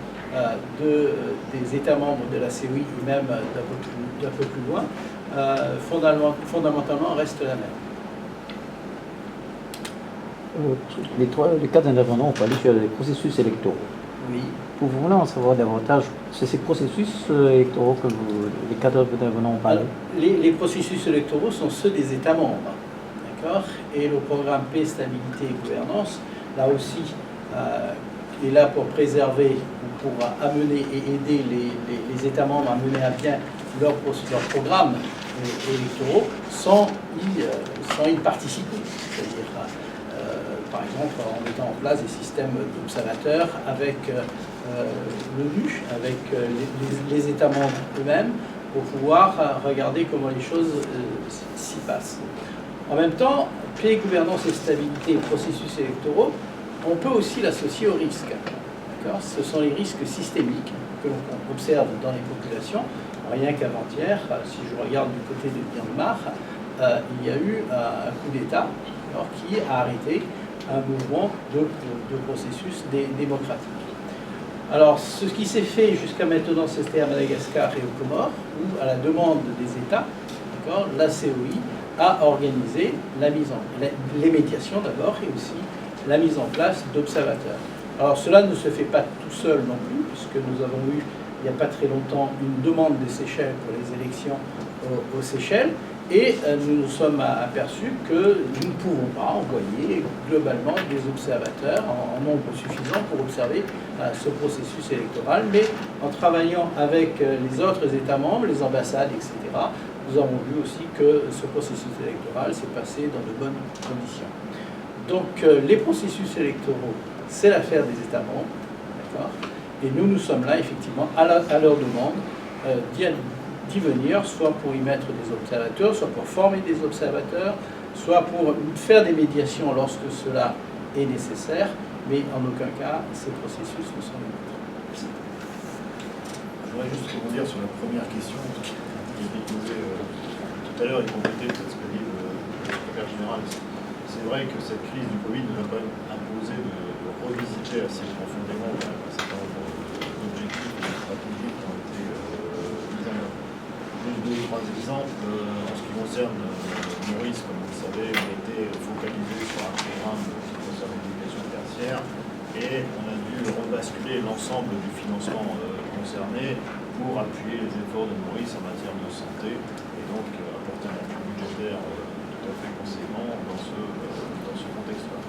des États membres de la COI et même d'un peu plus loin, fondamentalement reste la même. Les quatre intervenants ont parlé sur les processus électoraux. Oui. Pouvons-nous en savoir davantage sur ces processus électoraux que les quatre intervenants ont parlé? Les processus électoraux sont ceux des États membres. D'accord. Et le programme Paix, Stabilité et Gouvernance, là aussi, est là pour préserver, pour amener et aider les États membres à mener à bien leurs programmes électoraux sans y participer. C'est-à-dire, par exemple, en mettant en place des systèmes d'observateurs avec l'ONU, avec les États membres eux-mêmes, pour pouvoir regarder comment les choses s'y passent. En même temps, paix, gouvernance et stabilité, processus électoraux, on peut aussi l'associer aux risques. Ce sont les risques systémiques que l'on observe dans les populations. Rien qu'avant-hier, si je regarde du côté de Myanmar, il y a eu un coup d'État qui a arrêté un mouvement de processus démocratique. Alors, ce qui s'est fait jusqu'à maintenant, c'était à Madagascar et aux Comores, où, à la demande des États, la COI a organisé les médiations d'abord, et aussi la mise en place d'observateurs. Alors, cela ne se fait pas tout seul non plus, puisque nous avons eu, il n'y a pas très longtemps, une demande des Seychelles pour les élections aux Seychelles, et nous nous sommes aperçus que nous ne pouvons pas envoyer globalement des observateurs en nombre suffisant pour observer ce processus électoral, mais en travaillant avec les autres États membres, les ambassades, etc., nous avons vu aussi que ce processus électoral s'est passé dans de bonnes conditions. Donc les processus électoraux, c'est l'affaire des États membres, d'accord ? Et nous sommes là effectivement à leur demande d'y venir, soit pour y mettre des observateurs, soit pour former des observateurs, soit pour faire des médiations lorsque cela est nécessaire, mais en aucun cas ces processus ne sont neutres. Merci. Je voudrais juste rebondir sur la première question qui a été posée tout à l'heure et compléter peut-être ce que dit le secrétaire général. C'est vrai que cette crise du Covid nous a quand même imposé de revisiter assez profondément un certain nombre d'objectifs et de stratégies qui ont été mis en œuvre. Juste deux ou trois exemples. En ce qui concerne Maurice, comme vous le savez, on était focalisé sur un programme qui concerne l'éducation tertiaire et on a dû rebasculer l'ensemble du financement concerné pour appuyer les efforts de Maurice en matière de santé et donc apporter un appui budgétaire tout à fait conséquent dans ce contexte-là.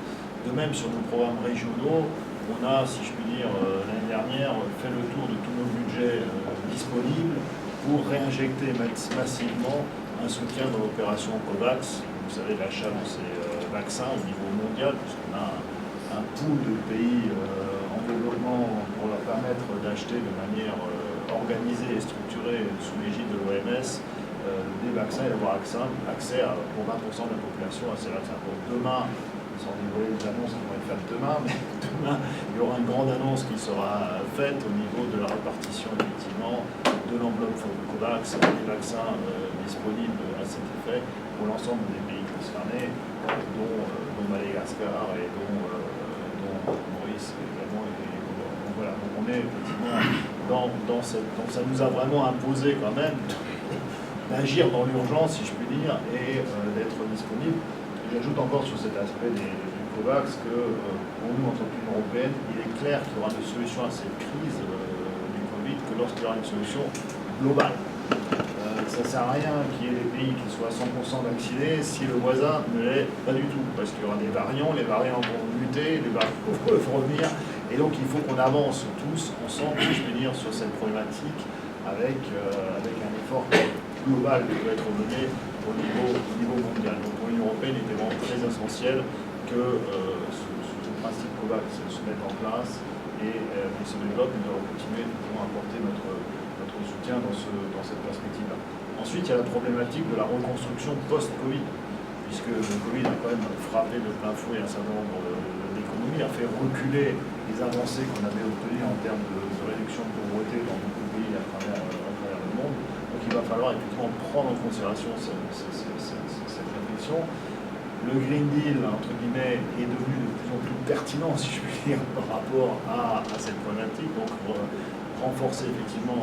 De même, sur nos programmes régionaux, on a, si je puis dire, l'année dernière, fait le tour de tous nos budgets disponibles pour réinjecter massivement un soutien dans l'opération COVAX, vous savez, l'achat de ces vaccins au niveau mondial, puisqu'on a un pool de pays en développement pour leur permettre d'acheter de manière organisée et structurée sous l'égide de l'OMS des vaccins et d'avoir accès pour 20% de la population à ces vaccins. Donc demain, sans dévoiler les annonces qui vont être faites demain, mais demain, il y aura une grande annonce qui sera faite au niveau de la répartition, effectivement, de l'enveloppe COVAX, des vaccins disponibles à cet effet pour l'ensemble des pays concernés, dont Madagascar et dont Maurice également. Donc voilà, donc on est effectivement dans cette... Donc ça nous a vraiment imposé quand même d'agir dans l'urgence, si je puis dire, et d'être disponible. J'ajoute encore sur cet aspect du COVAX que pour nous, en tant qu'Union européenne, il est clair qu'il y aura une solution à cette crise du Covid que lorsqu'il y aura une solution globale. Ça ne sert à rien qu'il y ait des pays qui soient 100% vaccinés si le voisin ne l'est pas du tout, parce qu'il y aura des variants, les variants vont muter, les variants peuvent revenir, et donc il faut qu'on avance tous ensemble, je veux dire, sur cette problématique avec un effort global qui doit être mené au niveau mondial. Donc pour l'Union européenne, il était vraiment très essentiel que ce principe COVAX se mette en place et se développe. Nous devons continuer à apporter notre soutien dans cette perspective-là. Ensuite, il y a la problématique de la reconstruction post-Covid, puisque le Covid a quand même frappé de plein fouet un certain nombre d'économies, a fait reculer les avancées qu'on avait obtenues en termes de réduction de pauvreté dans beaucoup de pays à travers le monde. Donc il va falloir effectivement prendre en considération cette réflexion. Le Green Deal, entre guillemets, est devenu de plus en plus pertinent, si je puis dire, par rapport à cette problématique. Donc renforcer effectivement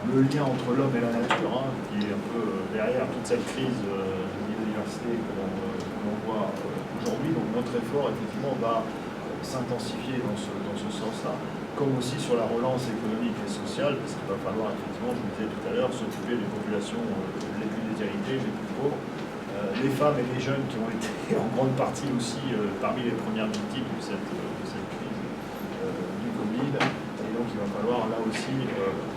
le lien entre l'homme et la nature, qui est un peu derrière toute cette crise de biodiversité que l'on voit aujourd'hui. Donc notre effort, effectivement, va s'intensifier dans ce sens-là, comme aussi sur la relance économique et sociale, parce qu'il va falloir effectivement, je vous disais tout à l'heure, s'occuper des populations les plus déshéritées, les plus pauvres, les femmes et les jeunes qui ont été en grande partie aussi parmi les premières victimes de cette crise du Covid. Et donc il va falloir là aussi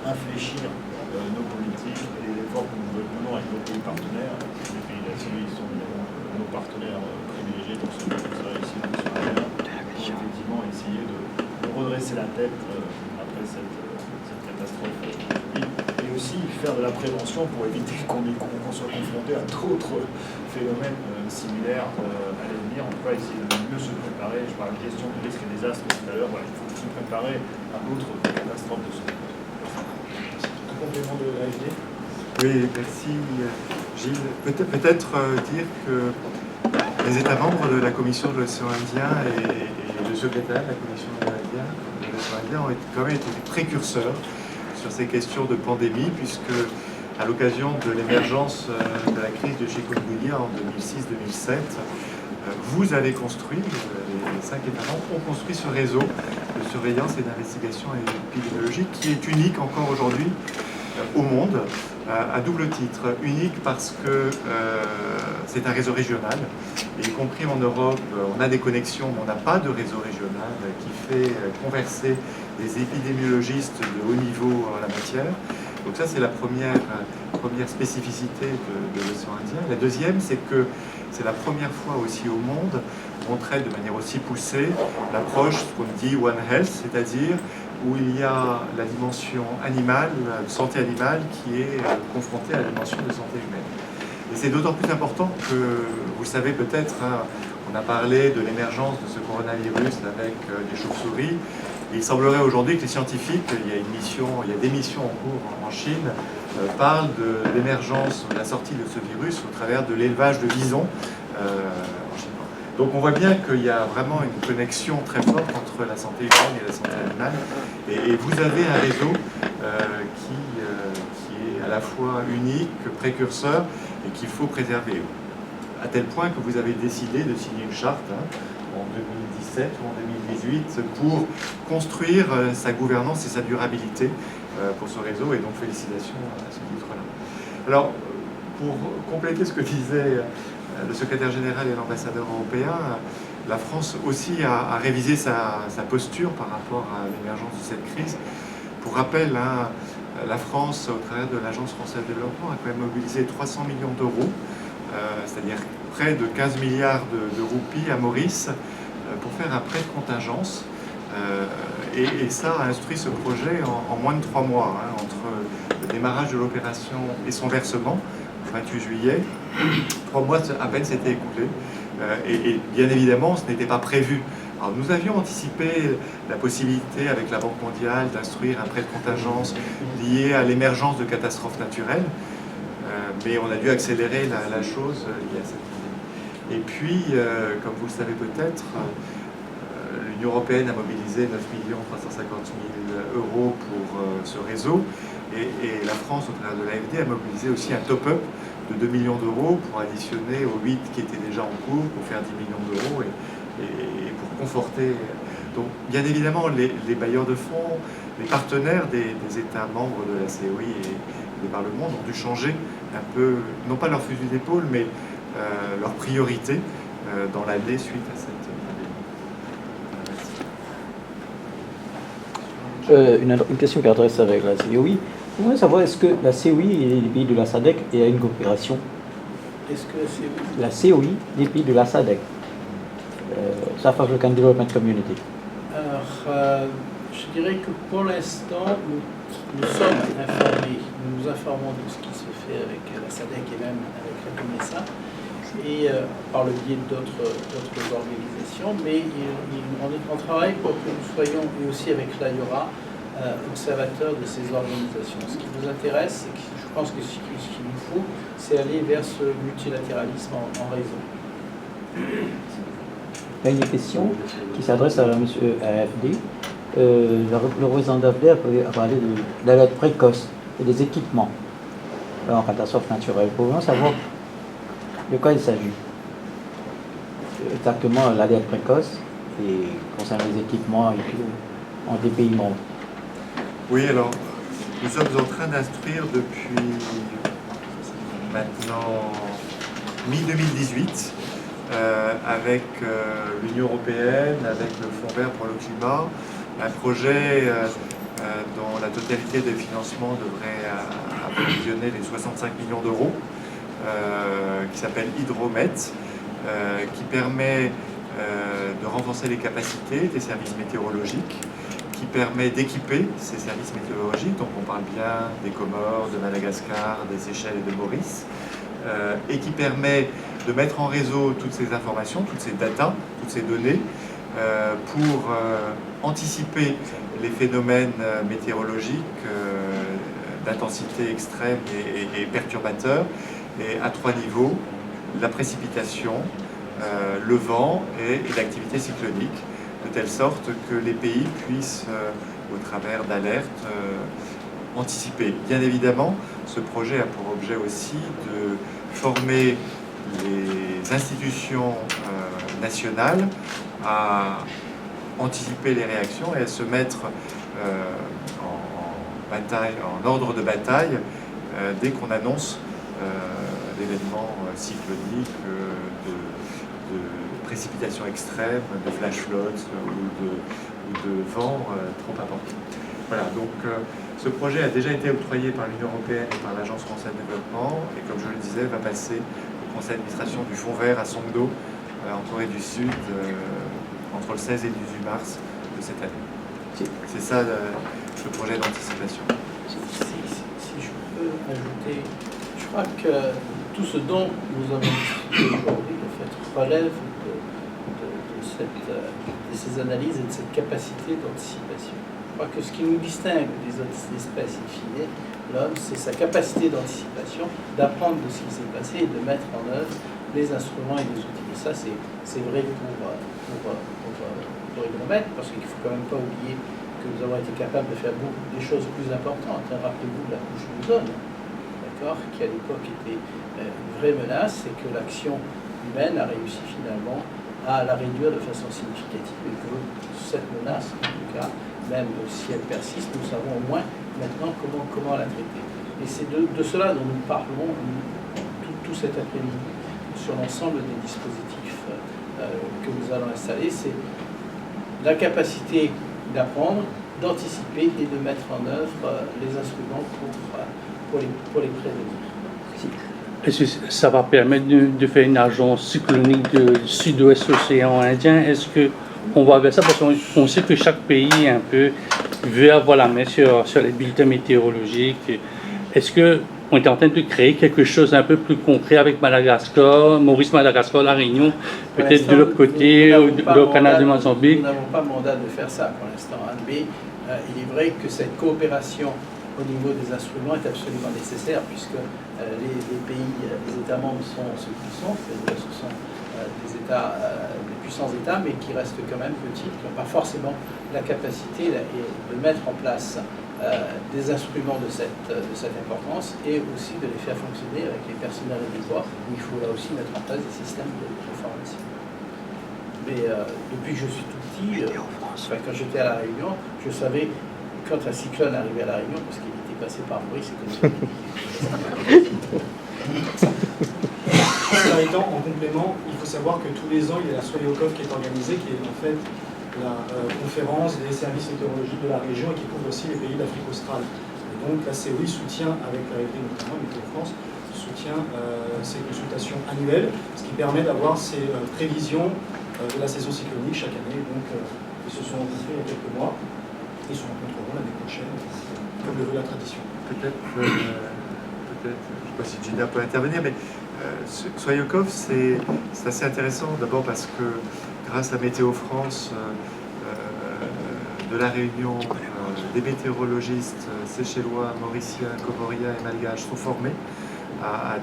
infléchir nos politiques et les efforts que nous menons avec nos pays partenaires. Les pays de la CEI sont évidemment nos partenaires privilégiés pour ce ça ici, pour effectivement essayer de redresser la tête après cette catastrophe et aussi faire de la prévention pour éviter qu'on soit confronté à d'autres phénomènes similaires à l'avenir. En tout cas, essayer de mieux se préparer. Je parlais de gestion de risques et désastres tout à l'heure. Voilà, il faut se préparer à d'autres catastrophes de ce type. Un complément de l'AFD. Oui, merci Gilles. Peut-être dire que les États membres de la Commission de l'océan Indien et le secrétaire de la Commission de l'océan Indien ont quand même été précurseurs sur ces questions de pandémie, puisque à l'occasion de l'émergence de la crise de chikungunya en 2006-2007, vous avez construit, les 5 États membres ont construit ce réseau de surveillance et d'investigation épidémiologique qui est unique encore aujourd'hui au monde, à double titre. Unique parce que c'est un réseau régional, et y compris en Europe, on a des connexions, mais on n'a pas de réseau régional qui fait converser des épidémiologistes de haut niveau en la matière. Donc ça, c'est la première spécificité de l'océan Indien. La deuxième, c'est que c'est la première fois aussi au monde où on traite de manière aussi poussée l'approche, ce qu'on dit One Health, c'est-à-dire où il y a la dimension animale, la santé animale, qui est confrontée à la dimension de santé humaine. Et c'est d'autant plus important que, vous savez peut-être, hein, on a parlé de l'émergence de ce coronavirus avec les chauves-souris. Il semblerait aujourd'hui que les scientifiques, il y a des missions en cours en Chine, parlent de l'émergence, de la sortie de ce virus au travers de l'élevage de visons en Chine. Donc on voit bien qu'il y a vraiment une connexion très forte entre la santé humaine et la santé animale. Et vous avez un réseau qui est à la fois unique, précurseur, et qu'il faut préserver. À tel point que vous avez décidé de signer une charte en 2017 ou en 2018 pour construire sa gouvernance et sa durabilité pour ce réseau, et donc félicitations à ce titre-là. Alors, pour compléter ce que disait le secrétaire général et l'ambassadeur européen, la France aussi a révisé sa posture par rapport à l'émergence de cette crise. Pour rappel, la France, au travers de l'Agence française de développement, a quand même mobilisé 300 millions d'euros, c'est-à-dire près de 15 milliards de roupies à Maurice, pour faire un prêt de contingence. Et ça a instruit ce projet en moins de 3 mois, entre le démarrage de l'opération et son versement, le 28 juillet. 3 mois à peine s'étaient écoulés. Et bien évidemment, ce n'était pas prévu. Alors, nous avions anticipé la possibilité, avec la Banque mondiale, d'instruire un prêt de contingence lié à l'émergence de catastrophes naturelles, mais on a dû accélérer la chose liée à cette idée. Et puis, comme vous le savez peut-être, l'Union européenne a mobilisé 9 350 000 euros pour ce réseau, et la France, au travers de l'AFD, a mobilisé aussi un top-up de 2 millions d'euros pour additionner aux 8 qui étaient déjà en cours, pour faire 10 millions d'euros et pour conforter. Donc, bien évidemment, les bailleurs de fonds, les partenaires des États membres de la COI et par le monde ont dû changer un peu, non pas leur fusil d'épaule, mais leurs priorités dans l'année suite à cette pandémie. Une question qui adresse avec la COI. On voudrait savoir, est-ce que la COI et les pays de la SADC il y a une coopération? Est-ce que La COI, les pays de la SADC, South African Development Community. Alors, je dirais que pour l'instant, nous sommes informés, nous nous informons de ce qui se fait avec la SADC et même avec la COMESA, et par le biais d'autres organisations, mais on travaille pour que nous soyons, et aussi avec l'AIORA, observateurs de ces organisations. Ce qui nous intéresse, et je pense que ce qu'il nous faut, c'est aller vers ce multilatéralisme en réseau. Il y a une question qui s'adresse à M. AFD. Le représentant d'AFD a parlé de l'alerte précoce et des équipements en catastrophe naturelle. Pouvons savoir de quoi il s'agit exactement, l'alerte précoce et concernant les équipements et tout, en des pays membres. Oui, alors, nous sommes en train d'instruire depuis maintenant mi-2018 avec l'Union européenne, avec le Fonds vert pour le climat, un projet dont la totalité des financements devrait approvisionner les 65 millions d'euros, qui s'appelle Hydromet, qui permet de renforcer les capacités des services météorologiques, qui permet d'équiper ces services météorologiques, donc on parle bien des Comores, de Madagascar, des Seychelles et de Maurice, et qui permet de mettre en réseau toutes ces informations, toutes ces datas, toutes ces données, pour anticiper les phénomènes météorologiques d'intensité extrême et perturbateurs, et à 3 niveaux, la précipitation, le vent et l'activité cyclonique, de telle sorte que les pays puissent, au travers d'alertes, anticiper. Bien évidemment, ce projet a pour objet aussi de former les institutions nationales à anticiper les réactions et à se mettre en bataille, en ordre de bataille dès qu'on annonce d'événements cycloniques, de précipitations extrêmes, de flash floods ou de vents trop importants. Voilà, donc ce projet a déjà été octroyé par l'Union européenne et par l'Agence française de développement et comme je le disais, va passer au conseil d'administration du Fonds vert à Songdo, en Corée du Sud, entre le 16 et le 18 mars de cette année. C'est ça le projet d'anticipation. Si je peux ajouter, je crois que tout ce dont nous avons discuté aujourd'hui, en fait, relève de ces analyses et de cette capacité d'anticipation. Je crois que ce qui nous distingue des autres espèces in fine, l'homme, c'est sa capacité d'anticipation, d'apprendre de ce qui s'est passé et de mettre en œuvre les instruments et les outils. Et ça, c'est vrai pour Hydromet, parce qu'il ne faut quand même pas oublier que nous avons été capables de faire beaucoup des choses plus importantes. Rappelez-vous de la couche d'ozone, d'accord, qui à l'époque était une vraie menace, et que l'action humaine a réussi finalement à la réduire de façon significative, et que cette menace, en tout cas, même si elle persiste, nous savons au moins maintenant comment la traiter. Et c'est de cela dont nous parlons tout cet après-midi sur l'ensemble des dispositifs que nous allons installer. C'est la capacité d'apprendre, d'anticiper et de mettre en œuvre les instruments pour les prévenir. Est-ce que ça va permettre de faire une agence cyclonique du sud-ouest océan Indien? Est-ce qu'on va vers ça? Parce qu'on sait que chaque pays un peu veut avoir la main sur les bulletins météorologiques. Est-ce qu'on est en train de créer quelque chose un peu plus concret avec Madagascar, Maurice, Madagascar, La Réunion, peut-être de l'autre côté, le canal de Mozambique? Nous n'avons pas mandat de faire ça pour l'instant. Mais il est vrai que cette coopération au niveau des instruments est absolument nécessaire, puisque les pays, les États membres sont ce qu'ils sont, c'est-à-dire ce sont des puissants États, mais qui restent quand même petits, qui n'ont pas forcément la capacité de mettre en place des instruments de cette importance, et aussi de les faire fonctionner avec les personnels adéquats, où il faut là aussi mettre en place des systèmes de formation. Mais depuis que je suis tout petit, quand j'étais à La Réunion, je savais quand un cyclone arrivait à La Réunion, parce qu'il était passé par Maurice, Cela étant, en complément, il faut savoir que tous les ans, il y a la Soyokov qui est organisée, qui est en fait la conférence des services météorologiques de la région et qui couvre aussi les pays d'Afrique australe. Et donc la COI soutient, avec l'AFD notamment, Météo France, soutient ces consultations annuelles, ce qui permet d'avoir ces prévisions de la saison cyclonique chaque année. Donc ils se sont rencontrés il y a quelques mois. Ils se rencontreront l'année prochaine, comme le veut la tradition. Peut-être, je ne sais pas si Gina peut intervenir, mais Soyokov, c'est assez intéressant, d'abord parce que grâce à Météo France de La Réunion, des météorologistes séchellois, mauriciens, comoriens et malgaches sont formés à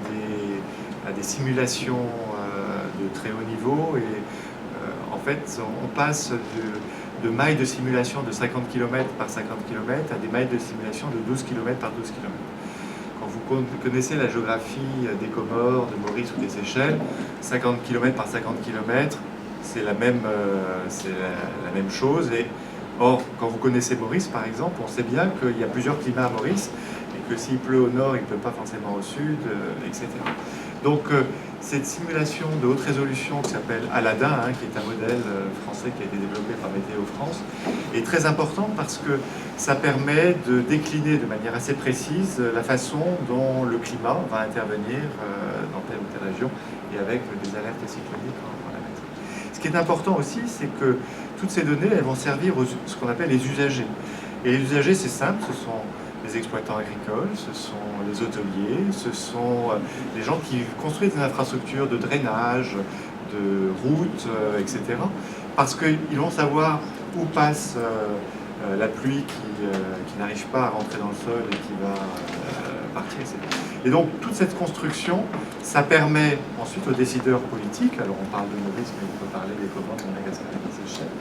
des simulations de très haut niveau, et en fait on passe de mailles de simulation de 50 km par 50 km à des mailles de simulation de 12 km par 12 km. Quand vous connaissez la géographie des Comores, de Maurice ou des Seychelles, 50 km par 50 km, c'est la même chose. Et, or, quand vous connaissez Maurice, par exemple, on sait bien qu'il y a plusieurs climats à Maurice, et que s'il pleut au nord, il ne pleut pas forcément au sud, etc. Donc, cette simulation de haute résolution qui s'appelle Aladdin, qui est un modèle français qui a été développé par Météo France, est très important parce que ça permet de décliner de manière assez précise la façon dont le climat va intervenir dans telle ou telle région, et avec des alertes cycloniques en la matière. Ce qui est important aussi, c'est que toutes ces données, elles vont servir ce qu'on appelle les usagers. Et les usagers, c'est simple, ce sont les exploitants agricoles, ce sont les hôteliers, ce sont les gens qui construisent des infrastructures de drainage, de routes, etc. Parce qu'ils vont savoir où passe la pluie qui n'arrive pas à rentrer dans le sol et qui va partir, etc. Et donc toute cette construction, ça permet ensuite aux décideurs politiques, alors on parle de Maurice, mais on peut parler des commandes, de Madagascar et des Seychelles,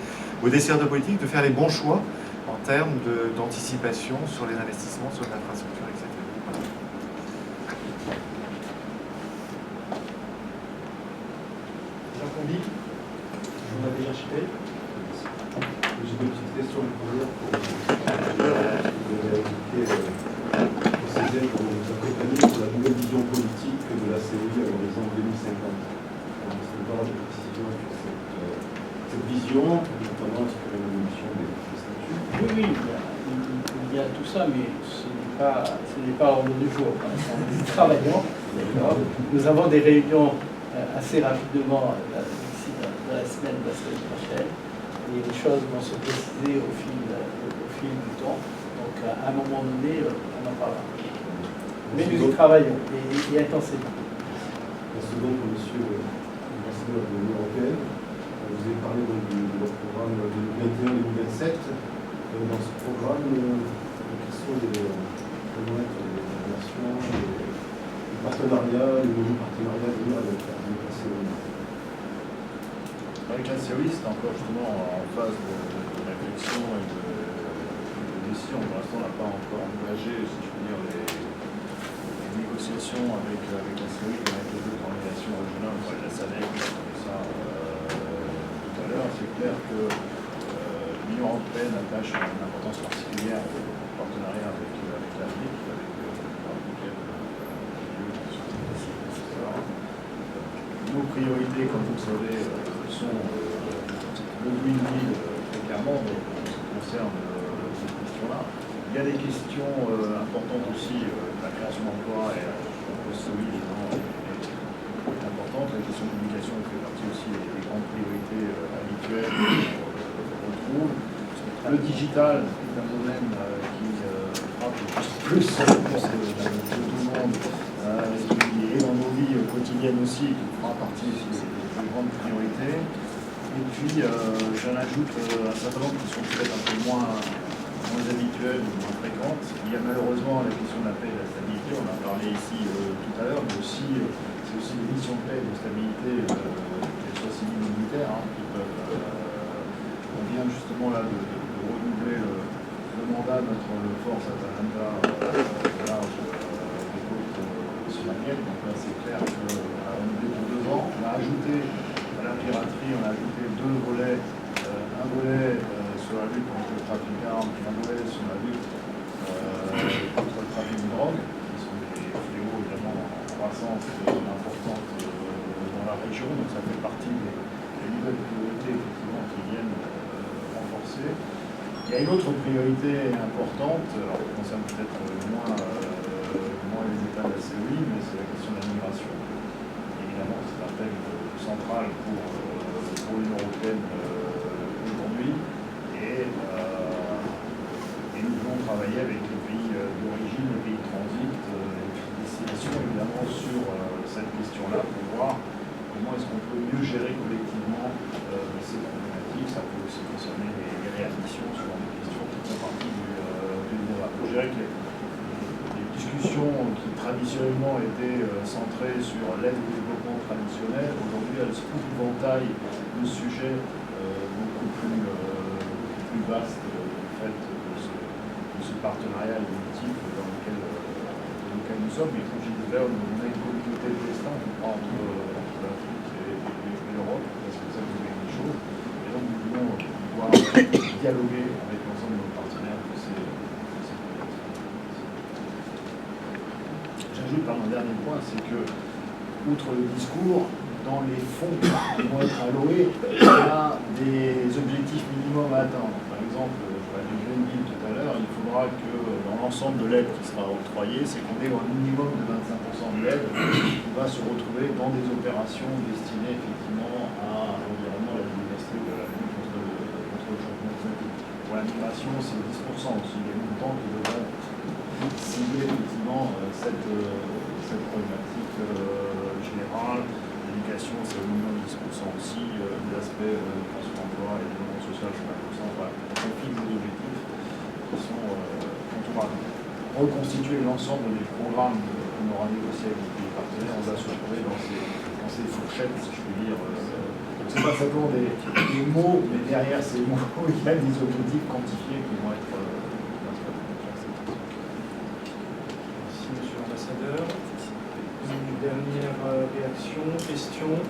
aux décideurs politiques de faire les bons choix en termes d'anticipation sur les investissements, sur l'infrastructure, etc. Voilà. Jean Combi, on a déjà cité. J'ai deux petites questions. Première, pour vous avez expliqué procéder pour nous accompagner pour la nouvelle vision politique de la CEI à l'horizon 2050. Est-ce que vous avez des précisions sur cette vision, notamment sur l'évolution des statuts? Oui, il y a tout ça, mais ce n'est pas l'ordre du jour. Nous travaillons. Nous avons des réunions assez rapidement d'ici dans la semaine prochaine. Et les choses vont se préciser au fil du temps. Donc, à un moment donné, on en parlera. Mais nous y travaillons, et intensément. La seconde, pour monsieur l'ambassadeur de l'Union européenne, vous avez parlé donc de votre programme 2021-2027. Dans ce programme, quels sont les relations, les partenariats, les nouveaux partenariats à venir avec la CEI? Avec la CEI, c'est encore justement en phase de réflexion et de décision. Pour l'instant, on n'a pas encore engagé, si je peux dire, les négociations avec la CEI et avec les autres organisations régionales, avec la SADC, ça tout à l'heure. C'est clair que l'Union européenne attache une importance particulière au partenariat avec l'Afrique, avec nos priorités, comme vous le savez, sont le Green Deal, très clairement, mais ce qui concerne cette question-là. Il y a des questions importantes aussi, la création d'emplois et la CEI est importante. La question de communication fait partie aussi des grandes priorités habituelles qu'on retrouve. Le digital est un domaine qui frappe plus de tout le monde, qui est dans nos vies quotidiennes aussi, qui fera partie des grandes priorités. Et puis, j'en ajoute un certain nombre qui sont peut-être un peu moins habituelles ou moins fréquentes. Il y a malheureusement la question de la paix et de la stabilité, on en a parlé ici tout à l'heure, mais aussi, c'est aussi des missions de paix et de stabilité, qu'elles soient civiles ou militaires, qui peuvent. On vient justement là de renouveler le mandat de notre force Atalanta large des côtes somaliennes. Donc là, c'est clair qu'on a renouvelé pour 2 ans. On a ajouté à la piraterie, on a ajouté 2 volets. Un volet sur la lutte contre le trafic d'armes et un volet sur la lutte contre le trafic de drogue, qui sont des fléaux évidemment en croissance importante dans la région. Donc ça fait partie des nouvelles priorités effectivement qui viennent renforcer. Il y a une autre priorité importante, alors qui concerne peut-être moins les États de la CEI, mais c'est la question de la migration. Évidemment, c'est un thème central pour l'Union européenne aujourd'hui. Et nous devons travailler avec les pays d'origine, les pays de transit, les destinations évidemment sur cette question-là pour voir comment est-ce qu'on peut mieux gérer collectivement ces problématiques. Ça peut aussi concerner les réadmissions sur des questions qui font partie du débat. Je dirais que les discussions qui traditionnellement étaient centrées sur l'aide au développement traditionnel, aujourd'hui elles se couvrent l'éventail de sujets beaucoup plus vaste du fait de ce partenariat évolutif dans lequel nous sommes. Mais comme je disais là, on a une communauté de destin qui prend entre l'Afrique et l'Europe, parce que ça, vous avez une chose. Et donc, nous voulons pouvoir dialoguer avec l'ensemble de nos partenaires de ces problématiques. J'ajoute par un dernier point, c'est que, outre le discours, dans les fonds qui vont être alloués, il y a des objectifs minimums à atteindre. Par exemple, je parlais du Green Deal tout à l'heure, il faudra que dans l'ensemble de l'aide qui sera octroyée, c'est qu'on ait un minimum de 25% de l'aide qui va se retrouver dans des opérations destinées effectivement à l'environnement, à la biodiversité, à la lutte contre le changement climatique. Pour la migration, c'est 10% aussi, les montants qui devront cibler effectivement cette problématique générale. L'éducation, c'est au minimum 10% aussi, les aspects de création d'emploi et développement social, 5%. Voilà. On fixe des objectifs qui sont, quand on va reconstituer l'ensemble des programmes qu'on aura négociés avec les pays partenaires, on va se retrouver dans ces fourchettes, si je puis dire. Donc c'est pas simplement des mots, mais derrière ces mots, il y a des objectifs quantifiés qui vont être Merci, monsieur l'ambassadeur. Une dernière réaction, question.